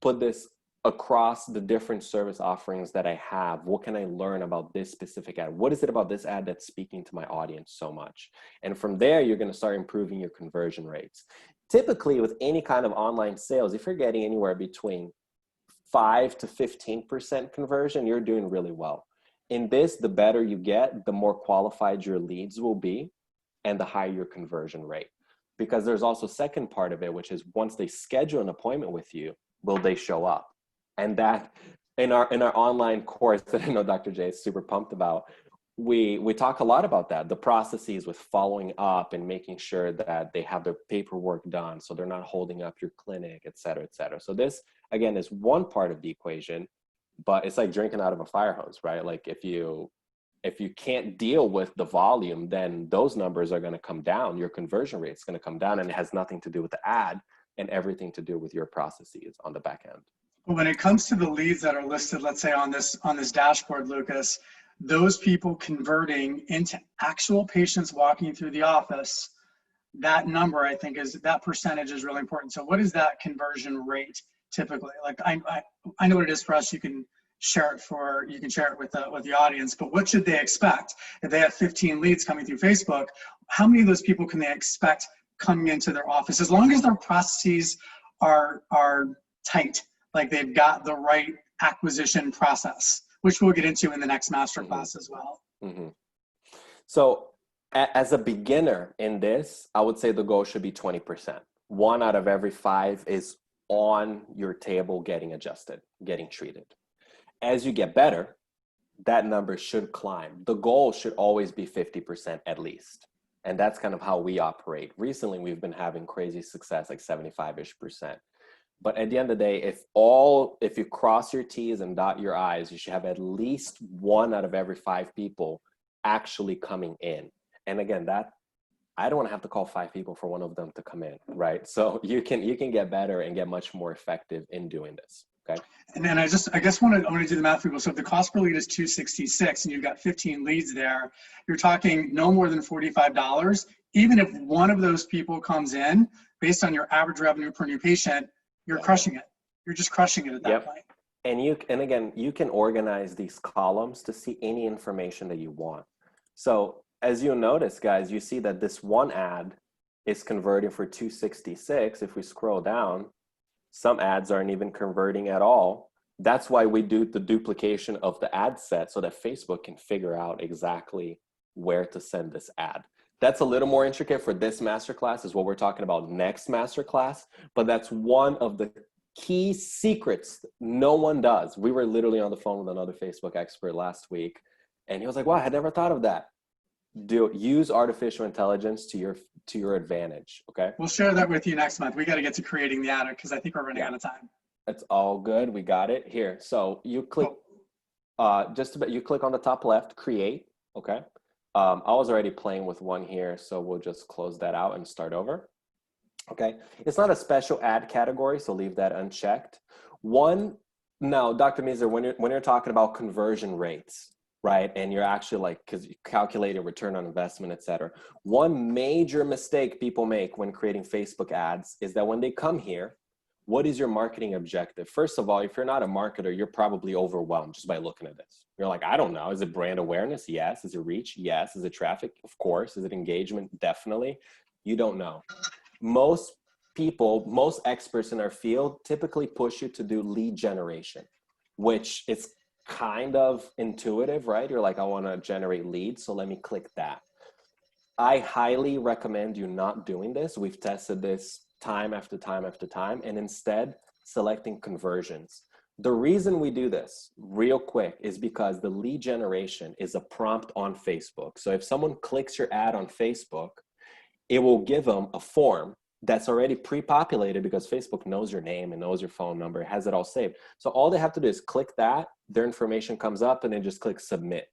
Speaker 2: put this across the different service offerings that I have? What can I learn about this specific ad? What is it about this ad that's speaking to my audience so much? And from there, you're going to start improving your conversion rates. Typically, with any kind of online sales, if you're getting anywhere between 5 to 15% conversion, you're doing really well. In this, the better you get, the more qualified your leads will be and the higher your conversion rate. Because there's also a second part of it, which is once they schedule an appointment with you, will they show up? And that in our online course that I know Dr. J is super pumped about, we talk a lot about that, the processes with following up and making sure that they have their paperwork done so they're not holding up your clinic, et cetera, et cetera. So this, again, is one part of the equation, but it's like drinking out of a fire hose, right? Like if you can't deal with the volume, then those numbers are going to come down. Your conversion rate is going to come down, and it has nothing to do with the ad and everything to do with your processes on the back end.
Speaker 1: When it comes to the leads that are listed, let's say on this dashboard, Lucas, those people converting into actual patients walking through the office, that number, I think, that percentage is really important. So what is that conversion rate typically? Like I know what it is for us. You can share it with the audience, but what should they expect? If they have 15 leads coming through Facebook, how many of those people can they expect coming into their office? As long as their processes are tight, like they've got the right acquisition process, which we'll get into in the next
Speaker 2: Mm-hmm.
Speaker 1: masterclass as well.
Speaker 2: Mm-hmm. So as a beginner in this, I would say the goal should be 20%. 1 out of every 5 is on your table getting adjusted, getting treated. As you get better, that number should climb. The goal should always be 50% at least. And that's kind of how we operate. Recently, we've been having crazy success, like 75-ish%. But at the end of the day, if you cross your T's and dot your I's, you should have at least 1 out of every 5 people actually coming in. And again, that I don't want to have to call 5 people for one of them to come in, right? So you can get better and get much more effective in doing this. Okay.
Speaker 1: And then I guess I want to do the math for people. So if the cost per lead is $266 and you've got 15 leads there, you're talking no more than $45. Even if one of those people comes in, based on your average revenue per new patient, you're crushing it. You're just crushing it at that point.
Speaker 2: And again, you can organize these columns to see any information that you want. So as you notice, guys, you see that this one ad is converting for $266. If we scroll down, some ads aren't even converting at all. That's why we do the duplication of the ad set so that Facebook can figure out exactly where to send this ad. That's a little more intricate for this masterclass, is what we're talking about next masterclass, but that's one of the key secrets no one does. We were literally on the phone with another Facebook expert last week, and he was like, wow, I had never thought of that. Use artificial intelligence to your advantage. Okay,
Speaker 1: we'll share that with you next month. We got to get to creating the ad because I think we're running out of time.
Speaker 2: That's all good. We got it here. So you click you click on the top left, create. Okay, I was already playing with one here, so we'll just close that out and start over. Okay, it's not a special ad category, so leave that unchecked. Now, Dr. Meeser, when you're talking about conversion rates, right? And you're actually like, because you calculate a return on investment, et cetera. One major mistake people make when creating Facebook ads is that when they come here, what is your marketing objective? First of all, if you're not a marketer, you're probably overwhelmed just by looking at this. You're like, I don't know. Is it brand awareness? Yes. Is it reach? Yes. Is it traffic? Of course. Is it engagement? Definitely. You don't know. Most people, most experts in our field typically push you to do lead generation, which is kind of intuitive, right? You're like, I want to generate leads, so let me click that. I highly recommend you not doing this. We've tested this time after time after time, and instead selecting conversions. The reason we do this real quick is because the lead generation is a prompt on Facebook. So if someone clicks your ad on Facebook, it will give them a form that's already pre-populated because Facebook knows your name and knows your phone number, has it all saved. So all they have to do is click that, their information comes up, and then just click submit.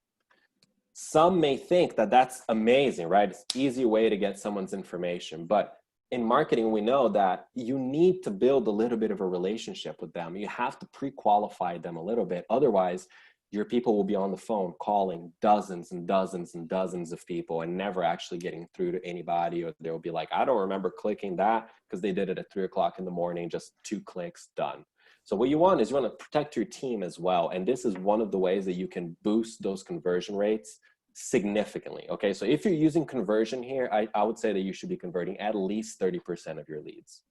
Speaker 2: Some may think that that's amazing, right? It's an easy way to get someone's information. But in marketing, we know that you need to build a little bit of a relationship with them. You have to pre-qualify them a little bit. Otherwise, your people will be on the phone calling dozens and dozens and dozens of people and never actually getting through to anybody. Or they'll be like, I don't remember clicking that because they did it at 3 o'clock in the morning, just 2 clicks, done. So what you want is you want to protect your team as well. And this is one of the ways that you can boost those conversion rates significantly. Okay, so if you're using conversion here, I would say that you should be converting at least 30% of your leads.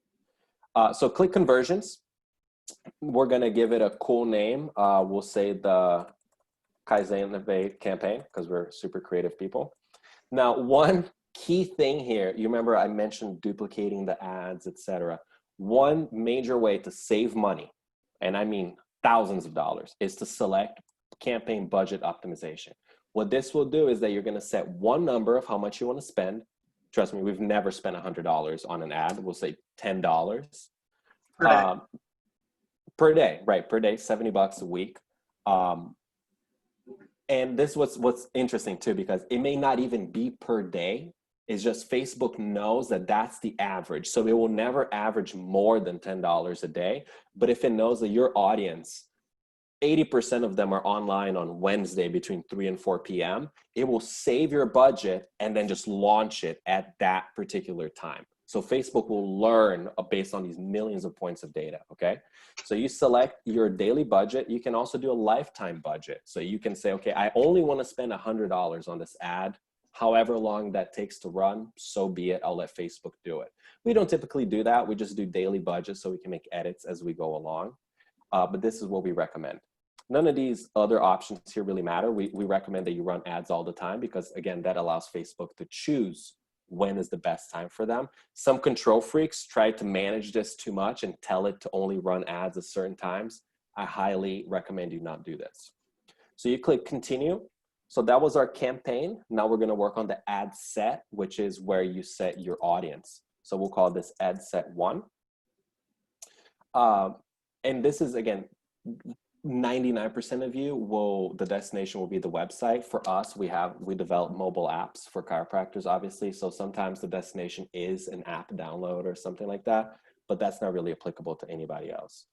Speaker 2: So click conversions. We're going to give it a cool name. We'll say the Kaizen campaign because we're super creative people. Now, one key thing here, you remember I mentioned duplicating the ads, etc. One major way to save money, and I mean thousands of dollars, is to select campaign budget optimization. What this will do is that you're going to set one number of how much you want to spend. Trust me, we've never spent $100 on an ad. We'll say $10 per day, right? Per day, $70 a week. And this was what's interesting too, because it may not even be per day. It's just Facebook knows that that's the average. So it will never average more than $10 a day. But if it knows that your audience, 80% of them are online on Wednesday between 3 and 4 p.m., it will save your budget and then just launch it at that particular time. So Facebook will learn based on these millions of points of data, okay? So you select your daily budget. You can also do a lifetime budget. So you can say, okay, I only want to spend $100 on this ad. However long that takes to run, so be it. I'll let Facebook do it. We don't typically do that. We just do daily budgets so we can make edits as we go along. But this is what we recommend. None of these other options here really matter. We recommend that you run ads all the time because, again, that allows Facebook to choose when is the best time for them. Some control freaks try to manage this too much and tell it to only run ads at certain times. I highly recommend you not do this. So you click continue. So that was our campaign. Now we're going to work on the ad set, which is where you set your audience. So we'll call this ad set 1. And this is, again, 99% of you the destination will be the website. For us, we develop mobile apps for chiropractors, obviously. So sometimes the destination is an app download or something like that, but that's not really applicable to anybody else.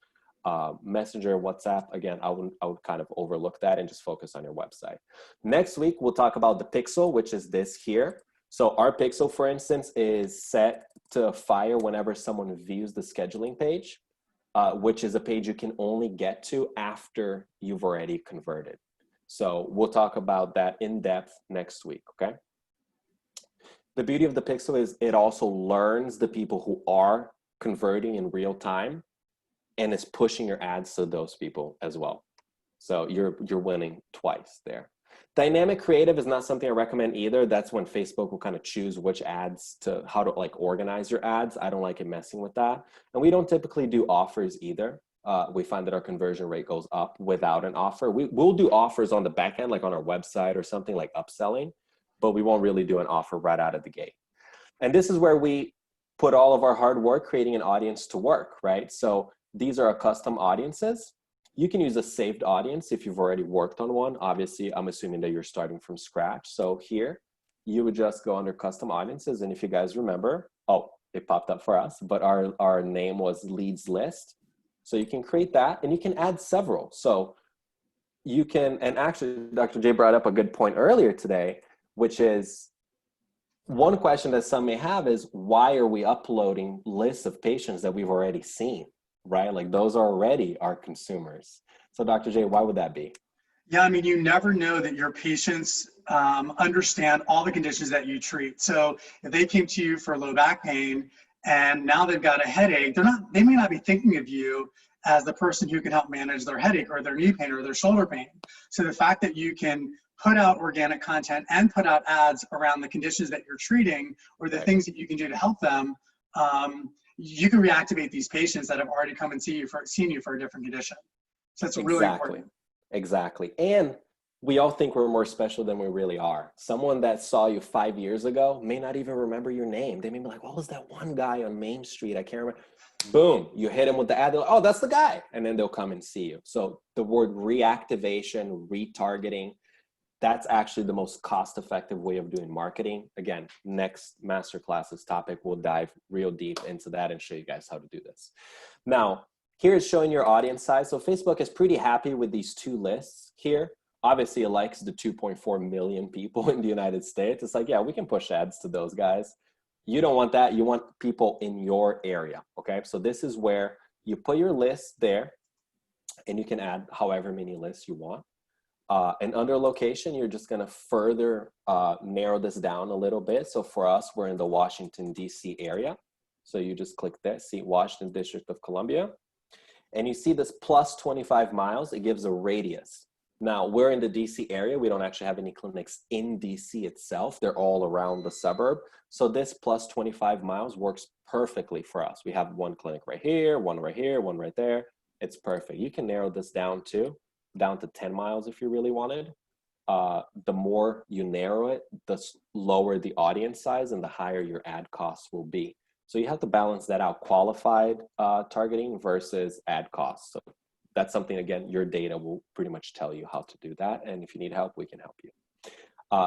Speaker 2: Messenger, WhatsApp, again, I would kind of overlook that and just focus on your website. Next week, we'll talk about the pixel, which is this here. So our pixel, for instance, is set to fire whenever someone views the scheduling page. Which is a page you can only get to after you've already converted. So we'll talk about that in depth next week, okay? The beauty of the pixel is it also learns the people who are converting in real time and is pushing your ads to those people as well. So you're winning twice there. Dynamic creative is not something I recommend either. That's when Facebook will kind of choose which ads how to like organize your ads. I don't like it messing with that. And we don't typically do offers either. We find that our conversion rate goes up without an offer. We'll do offers on the back end, like on our website or something like upselling, but we won't really do an offer right out of the gate. And this is where we put all of our hard work creating an audience to work, right? So these are our custom audiences. You can use a saved audience if you've already worked on one. Obviously, I'm assuming that you're starting from scratch. So here, you would just go under custom audiences. And if you guys remember, it popped up for us, but our name was leads list. So you can create that and you can add several. So you can, and actually Dr. J brought up a good point earlier today, which is one question that some may have is, why are we uploading lists of patients that we've already seen? Right? Like those are already our consumers. So Dr. J, why would that be?
Speaker 1: Yeah, I mean, you never know that your patients understand all the conditions that you treat. So if they came to you for low back pain and now they've got a headache, they may not be thinking of you as the person who can help manage their headache or their knee pain or their shoulder pain. So the fact that you can put out organic content and put out ads around the conditions that you're treating or the things that you can do to help them, you can reactivate these patients that have already come and seen you for a different condition. So it's really important.
Speaker 2: Exactly. And we all think we're more special than we really are. Someone that saw you 5 years ago may not even remember your name. They may be like, what was that one guy on Main Street? I can't remember. Boom, you hit him with the ad. They're like, oh, that's the guy. And then they'll come and see you. So the word reactivation, retargeting, that's actually the most cost-effective way of doing marketing. Again, next masterclass's topic, we'll dive real deep into that and show you guys how to do this. Now, here is showing your audience size. So Facebook is pretty happy with these two lists here. Obviously, it likes the 2.4 million people in the United States. It's like, yeah, we can push ads to those guys. You don't want that. You want people in your area, okay? So this is where you put your list there, and you can add however many lists you want. And under location, you're just gonna further narrow this down a little bit. So for us, we're in the Washington, D.C. area. So you just click this, see Washington District of Columbia. And you see this plus 25 miles, it gives a radius. Now, we're in the DC area. We don't actually have any clinics in DC itself. They're all around the suburb. So this plus 25 miles works perfectly for us. We have one clinic right here, one right there. It's perfect. You can narrow this down to 10 miles if you really wanted. The more you narrow it, the lower the audience size and the higher your ad costs will be. So you have to balance that out, qualified targeting versus ad costs. So that's something, again, your data will pretty much tell you how to do that. And if you need help, we can help you.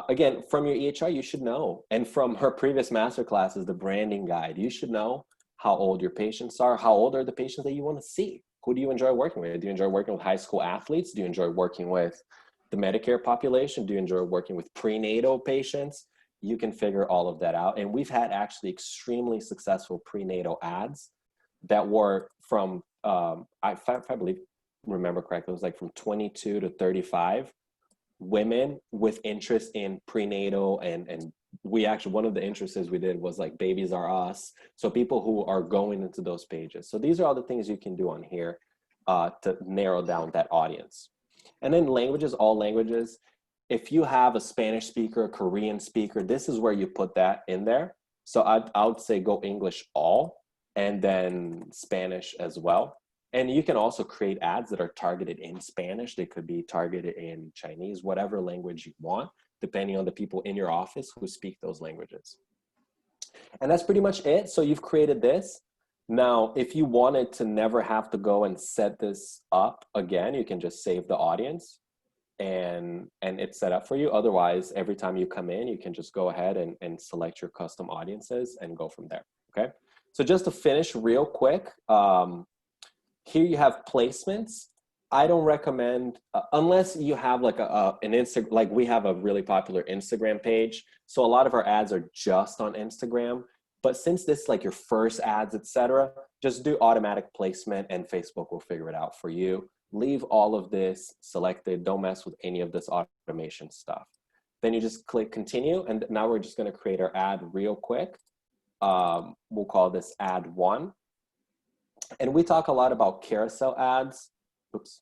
Speaker 2: Again, from your EHR, you should know. And from her previous masterclasses, the branding guide, you should know how old your patients are. How old are the patients that you want to see? Who do you enjoy working with? Do you enjoy working with high school athletes? Do you enjoy working with the Medicare population? Do you enjoy working with prenatal patients? You can figure all of that out. And we've had actually extremely successful prenatal ads that were from, if I believe, remember correctly, it was like from 22 to 35 women with interest in prenatal. And we actually, one of the interests we did was like Babies Are Us. So people who are going into those pages. So these are all the things you can do on here to narrow down that audience. And then languages, all languages. If you have a Spanish speaker, a Korean speaker, this is where you put that in there. So I would say go English all, and then Spanish as well. And you can also create ads that are targeted in Spanish. They could be targeted in Chinese, whatever language you want, depending on the people in your office who speak those languages. And that's pretty much it. So you've created this. Now, if you wanted to never have to go and set this up again, you can just save the audience and it's set up for you. Otherwise, every time you come in, you can just go ahead and select your custom audiences and go from there, okay? So just to finish real quick, here you have placements. I don't recommend, unless you have like an Instagram, like we have a really popular Instagram page. So a lot of our ads are just on Instagram. But since this is like your first ads, etc., just do automatic placement and Facebook will figure it out for you. Leave all of this selected. Don't mess with any of this automation stuff. Then you just click continue. And now we're just going to create our ad real quick. We'll call this ad 1. And we talk a lot about carousel ads. Oops.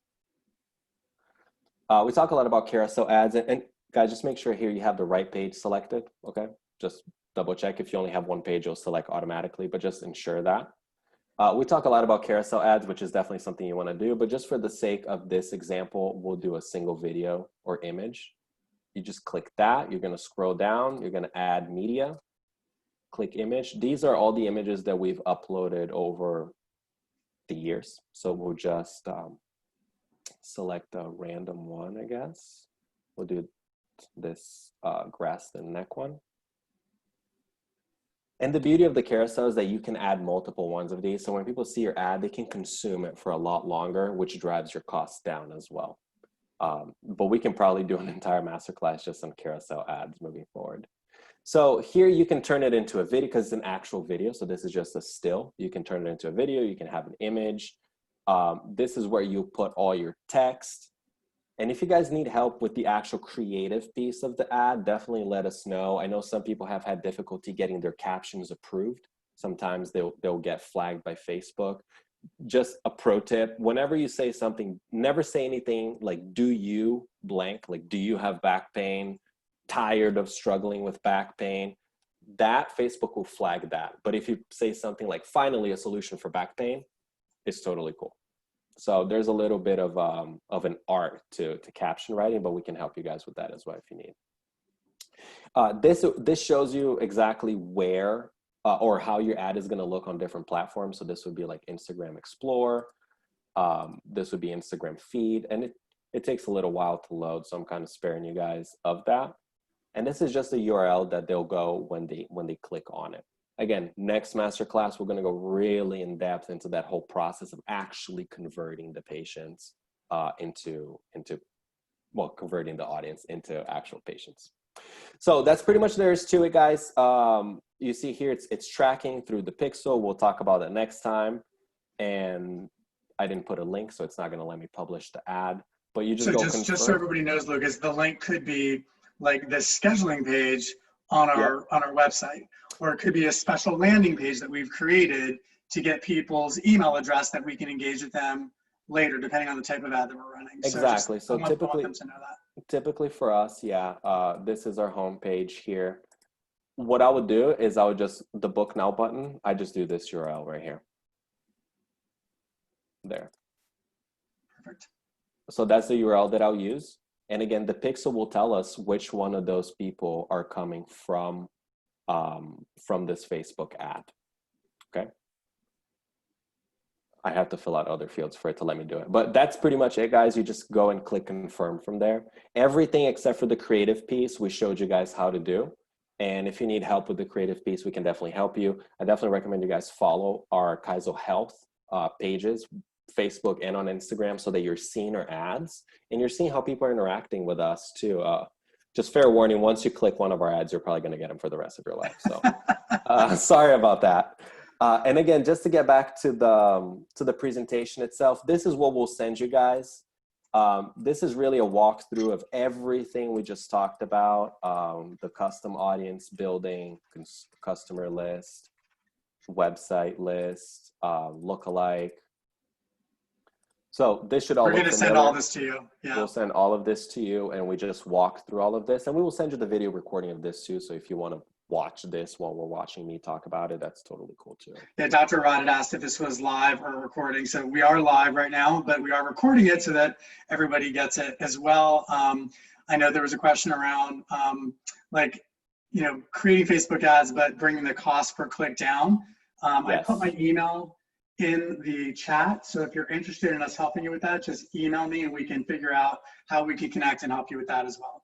Speaker 2: We talk a lot about carousel ads. And guys, just make sure here you have the right page selected. Okay. Just double check. If you only have one page, you'll select automatically, but just ensure that. We talk a lot about carousel ads, which is definitely something you want to do, but just for the sake of this example, we'll do a single video or image. You just click that. You're going to scroll down. You're going to add media. Click image. These are all the images that we've uploaded over the years. So we'll just select a random one, I guess. We'll do this grass and neck one. And the beauty of the carousel is that you can add multiple ones of these. So when people see your ad, they can consume it for a lot longer, which drives your costs down as well. But we can probably do an entire masterclass just on carousel ads moving forward. So here you can turn it into a video because it's an actual video. So this is just a still. You can turn it into a video. You can have an image. This is where you put all your text. And if you guys need help with the actual creative piece of the ad, definitely let us know. I know some people have had difficulty getting their captions approved. Sometimes they'll get flagged by Facebook. Just a pro tip, whenever you say something, never say anything like, do you blank, like, do you have back pain? Tired of struggling with back pain? That Facebook will flag that. But if you say something like, finally a solution for back pain, it's totally cool. So there's a little bit of an art to caption writing, but we can help you guys with that as well if you need. This shows you exactly where or how your ad is going to look on different platforms. So this would be like Instagram Explore. This would be Instagram Feed, and it takes a little while to load. So I'm kind of sparing you guys of that. And this is just a URL that they'll go when they click on it. Again, next masterclass, we're going to go really in depth into that whole process of actually converting the patients converting the audience into actual patients. So that's pretty much there's to it, guys. You see here, it's tracking through the pixel. We'll talk about that next time. And I didn't put a link, so it's not going to let me publish the ad. But you just go confirm.
Speaker 1: Just so everybody knows, Lucas, the link could be like the scheduling page on our website, or it could be a special landing page that we've created to get people's email address that we can engage with them later, depending on the type of ad that we're running.
Speaker 2: Exactly. So
Speaker 1: I want them to know that.
Speaker 2: Typically for us, this is our home page here. What I would do is I would just, the book now button, I just do this URL right here. There.
Speaker 1: Perfect.
Speaker 2: So that's the URL that I'll use. And again, the pixel will tell us which one of those people are coming from this Facebook ad, okay? I have to fill out other fields for it to let me do it. But that's pretty much it, guys. You just go and click confirm from there. Everything except for the creative piece, we showed you guys how to do. And if you need help with the creative piece, we can definitely help you. I definitely recommend you guys follow our Kaizo Health pages, Facebook and on Instagram, so that you're seeing our ads and you're seeing how people are interacting with us too. Just fair warning, once you click one of our ads, you're probably going to get them for the rest of your life. So sorry about that. And again, just to get back to the presentation itself, this is what we'll send you guys. This is really a walkthrough of everything we just talked about. The custom audience building, customer list, website list, lookalike. So this should all
Speaker 1: We're
Speaker 2: look
Speaker 1: going to send all
Speaker 2: familiar.
Speaker 1: this to you. Yeah.
Speaker 2: We'll send all of this to you, and we just walk through all of this, and we will send you the video recording of this too. So if you want to watch this while we're watching me talk about it, that's totally cool too.
Speaker 1: Yeah, Dr. Rod had asked if this was live or recording. So we are live right now, but we are recording it so that everybody gets it as well. I know there was a question around like, creating Facebook ads, but bringing the cost per click down. I put
Speaker 2: Yes.
Speaker 1: my email in the chat. So if you're interested in us helping you with that, just email me and we can figure out how we can connect and help you with that as well.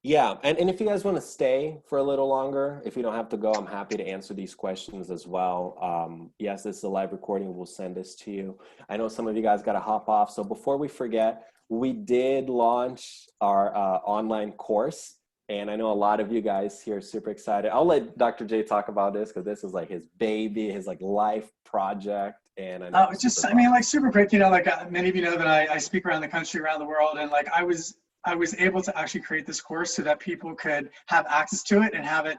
Speaker 2: Yeah, and if you guys want to stay for a little longer, if you don't have to go, I'm happy to answer these questions as well. Yes, this is a live recording. We'll send this to you. I know some of you guys got to hop off. So before we forget, we did launch our online course. And I know a lot of you guys here are super excited. I'll let Dr. J talk about this because this is like his baby, his like life project. And I know he's super pumped.
Speaker 1: Like super quick, many of you know that I speak around the country, around the world, and like I was able to actually create this course so that people could have access to it and have it,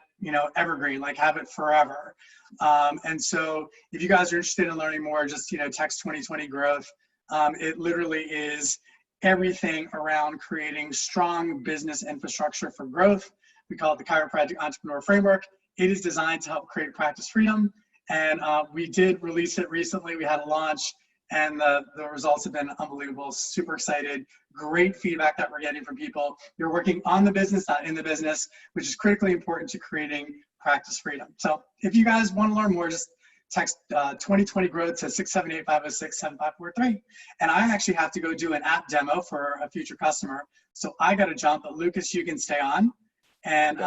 Speaker 1: evergreen, like have it forever. And so if you guys are interested in learning more, just, text 2020 growth. It literally is everything around creating strong business infrastructure for growth. We call it the Chiropractic Entrepreneur Framework. It is designed to help create practice freedom. And we did release it recently. We had a launch and the results have been unbelievable. Super excited. Great feedback that we're getting from people. You're working on the business, not in the business, which is critically important to creating practice freedom. So if you guys want to learn more, just text 2020 growth to 678-506-7543. And I actually have to go do an app demo for a future customer. So I got to jump, but Lucas, you can stay on. And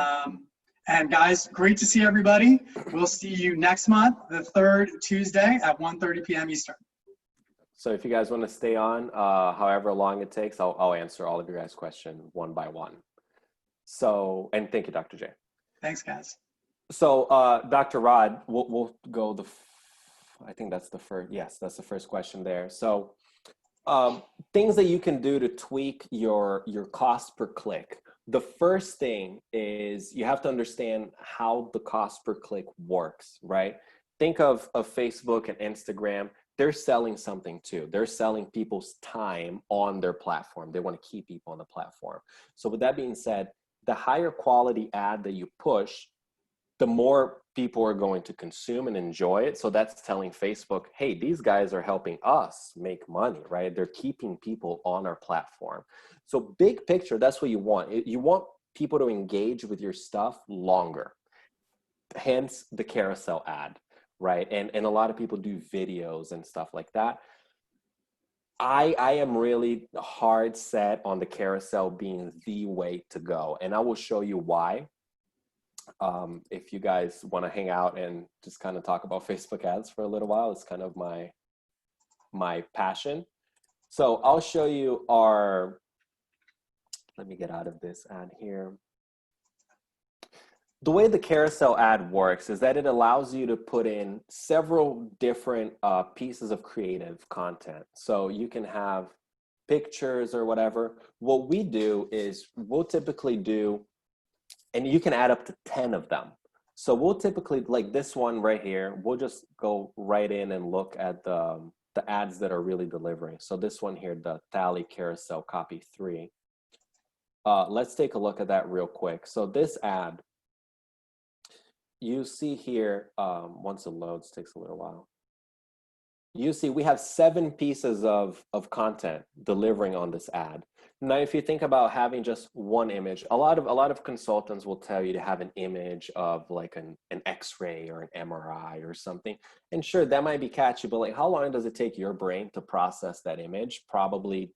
Speaker 1: guys, great to see everybody. We'll see you next month, the third Tuesday at 1:30 p.m. Eastern.
Speaker 2: So if you guys want to stay on, however long it takes, I'll answer all of your guys' questions one by one. So, and thank you, Dr. J.
Speaker 1: Thanks, guys.
Speaker 2: So, Dr. Rod, we'll go I think that's the first, yes, that's the first question there. So, things that you can do to tweak your cost per click. The first thing is you have to understand how the cost per click works, right? Think of Facebook and Instagram. They're selling something too. They're selling people's time on their platform. They want to keep people on the platform. So with that being said, the higher quality ad that you push, the more people are going to consume and enjoy it. So that's telling Facebook, hey, these guys are helping us make money, right? They're keeping people on our platform. So big picture, that's what you want. You want people to engage with your stuff longer. Hence the carousel ad, right? And a lot of people do videos and stuff like that. I am really hard set on the carousel being the way to go. And I will show you why. If you guys want to hang out and just kind of talk about Facebook ads for a little while, it's kind of my passion. So I'll show you let me get out of this ad here. The way the carousel ad works is that it allows you to put in several different pieces of creative content. So you can have pictures or whatever. What we do is we'll typically do, and you can add up to 10 of them. So we'll typically, like this one right here, we'll just go right in and look at the ads that are really delivering. So this one here, the Tally Carousel Copy 3. Let's take a look at that real quick. So this ad, you see here, once it loads, takes a little while. You see we have 7 pieces of content delivering on this ad. Now, if you think about having just one image, a lot of consultants will tell you to have an image of like an X-ray or an MRI or something. And sure, that might be catchy, but like how long does it take your brain to process that image? Probably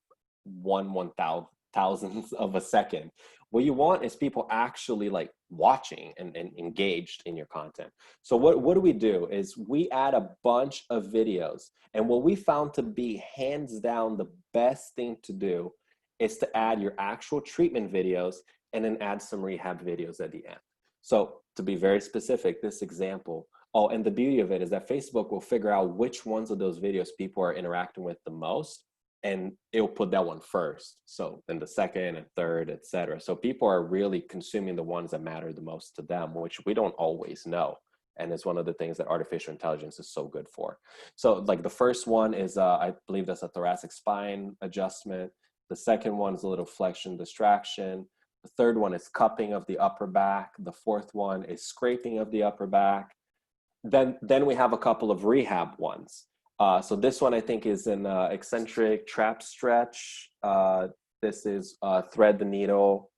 Speaker 2: 1/1000th of a second. What you want is people actually like watching and engaged in your content. So what do we do is we add a bunch of videos. And what we found to be hands down the best thing to do is to add your actual treatment videos and then add some rehab videos at the end. So to be very specific, this example, oh, and the beauty of it is that Facebook will figure out which ones of those videos people are interacting with the most, and it'll put that one first. So then the second and third, et cetera. So people are really consuming the ones that matter the most to them, which we don't always know. and is one of the things that artificial intelligence is so good for. So like the first one is, I believe that's a thoracic spine adjustment. The second one is a little flexion distraction. The third one is cupping of the upper back. The fourth one is scraping of the upper back. Then we have a couple of rehab ones. So this one I think is an eccentric trap stretch. This is thread the needle.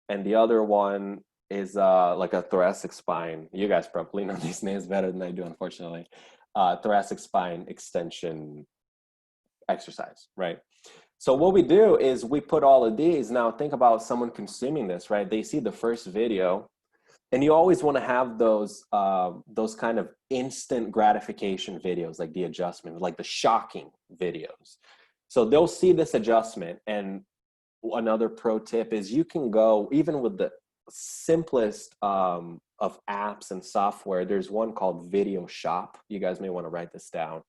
Speaker 2: And the other one is like a thoracic spine. You guys probably know these names better than I do, unfortunately. Thoracic spine extension exercise, right? So what we do is we put all of these. Now think about someone consuming this, right? They see the first video, and you always want to have those kind of instant gratification videos, like the adjustment, like the shocking videos. So they'll see this adjustment, and another pro tip is you can go even with the simplest of apps and software. There's one called Video Shop. You guys may want to write this down.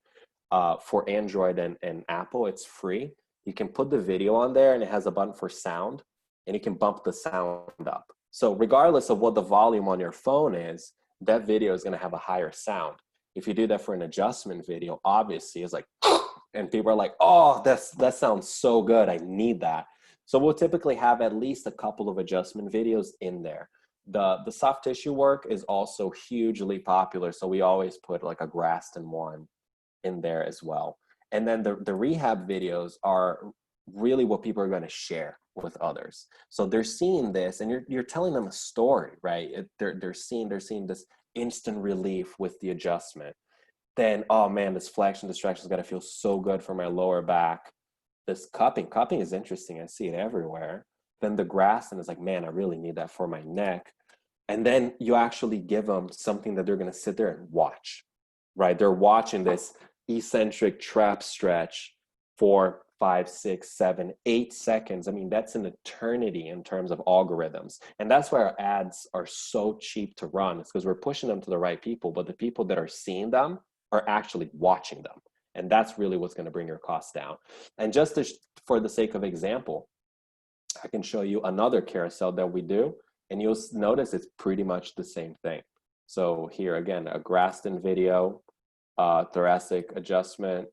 Speaker 2: For Android and Apple, it's free. You can put the video on there, and it has a button for sound, and you can bump the sound up. So regardless of what the volume on your phone is, that video is going to have a higher sound. If you do that for an adjustment video, obviously it's like, and people are like, oh, that sounds so good. I need that. So we'll typically have at least a couple of adjustment videos in there. The soft tissue work is also hugely popular. So we always put like a Graston one in there as well. And then the rehab videos are really what people are going to share with others. So they're seeing this, and you're telling them a story, right? They're seeing this instant relief with the adjustment. Then, oh man, this flexion distraction is going to feel so good for my lower back. This cupping is interesting. I see it everywhere. Then the Graston is like, man, I really need that for my neck. And then you actually give them something that they're going to sit there and watch, right? They're watching this eccentric trap stretch for 5, 6, 7, 8 seconds. I mean, that's an eternity in terms of algorithms. And that's why our ads are so cheap to run. It's because we're pushing them to the right people, but the people that are seeing them are actually watching them. And that's really what's going to bring your costs down. And just for the sake of example, I can show you another carousel that we do, and you'll notice it's pretty much the same thing. So here again, a Graston video, thoracic adjustment,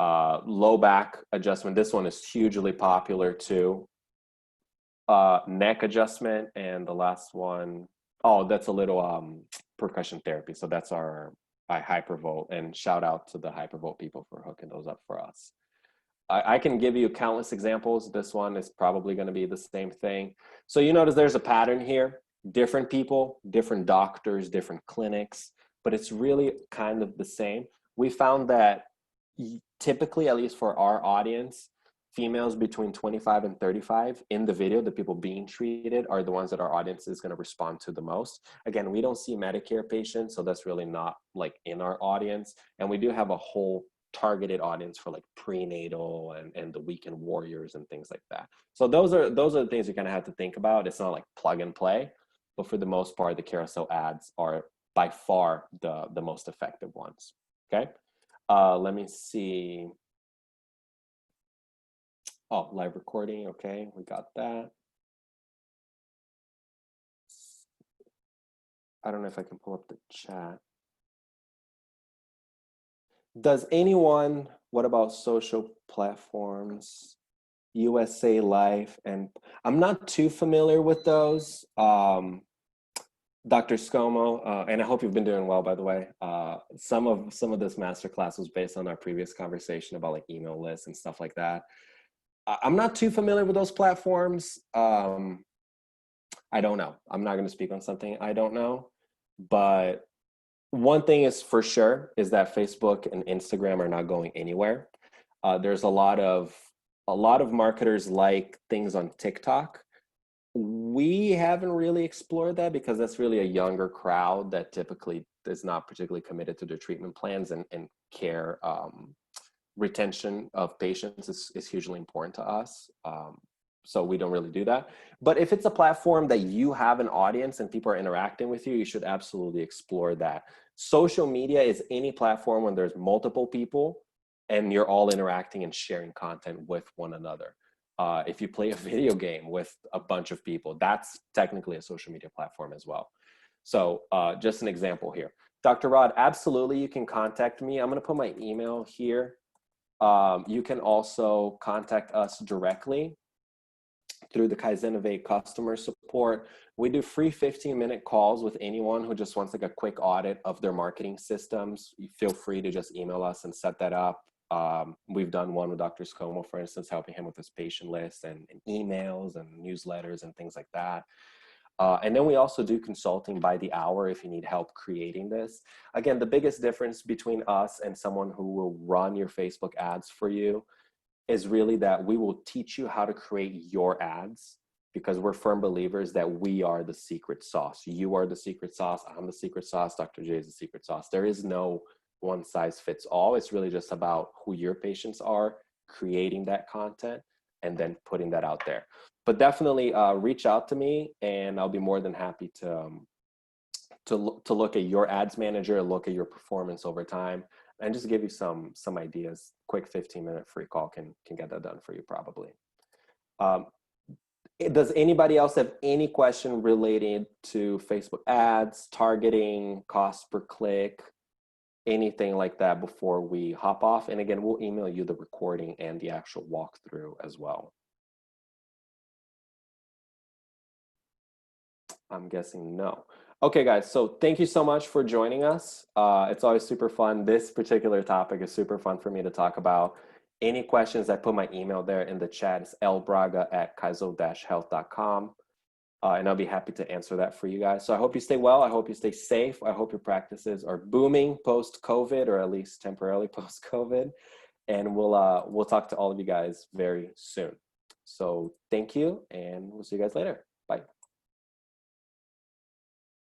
Speaker 2: low back adjustment. This one is hugely popular too. Neck adjustment, and the last one, oh, that's a little percussion therapy. So that's our Hypervolt, and shout out to the Hypervolt people for hooking those up for us. I can give you countless examples. This one is probably going to be the same thing. So you notice there's a pattern here. Different people, different doctors, different clinics, but it's really kind of the same. We found that typically, at least for our audience, females between 25 and 35 in the video, the people being treated, are the ones that our audience is going to respond to the most. Again, we don't see Medicare patients, so that's really not like in our audience. And we do have a whole targeted audience for like prenatal and the weekend warriors and things like that. So those are the things you kind of have to think about. It's not like plug and play, but for the most part, the carousel ads are by far the most effective ones. Okay. Let me see. Oh, live recording. Okay, we got that. I don't know if I can pull up the chat. Does anyone, what about social platforms, USA Life? And I'm not too familiar with those. Dr. ScoMo, and I hope you've been doing well, by the way. Some of this masterclass was based on our previous conversation about like email lists and stuff like that. I'm not too familiar with those platforms. I don't know. I'm not going to speak on something I don't know. But one thing is for sure is that Facebook and Instagram are not going anywhere. There's a lot of marketers like things on TikTok. We haven't really explored that because that's really a younger crowd that typically is not particularly committed to their treatment plans, and care. Retention of patients is hugely important to us. So we don't really do that. But if it's a platform that you have an audience and people are interacting with you, you should absolutely explore that. Social media is any platform when there's multiple people and you're all interacting and sharing content with one another. If you play a video game with a bunch of people, that's technically a social media platform as well. So just an example here. Dr. Rod, absolutely, you can contact me. I'm going to put my email here. You can also contact us directly through the Kaizennovate customer support. We do free 15-minute calls with anyone who just wants like a quick audit of their marketing systems. You feel free to just email us and set that up. We've done one with Dr. Scomo, for instance, helping him with his patient list and emails and newsletters and things like that. And then we also do consulting by the hour if you need help creating this. Again, the biggest difference between us and someone who will run your Facebook ads for you is really that we will teach you how to create your ads, because we're firm believers that we are the secret sauce. You are the secret sauce. I'm the secret sauce. Dr. J is the secret sauce. There is no one size fits all. It's really just about who your patients are, creating that content, and then putting that out there. But definitely reach out to me, and I'll be more than happy to look at your ads manager, look at your performance over time, and just give you some ideas. Quick 15-minute free call can get that done for you probably. Does anybody else have any question related to Facebook ads, targeting, cost per click, anything like that before we hop off? And again, we'll email you the recording and the actual walkthrough as well. I'm guessing no. Okay, guys, so thank you so much for joining us. It's always super fun. This particular topic is super fun for me to talk about. Any questions, I put my email there in the chat. It's lbraga@kaizo-health.com. And I'll be happy to answer that for you guys. So I hope you stay well. I hope you stay safe. I hope your practices are booming post-COVID, or at least temporarily post-COVID. And we'll talk to all of you guys very soon. So thank you, and we'll see you guys later. Bye.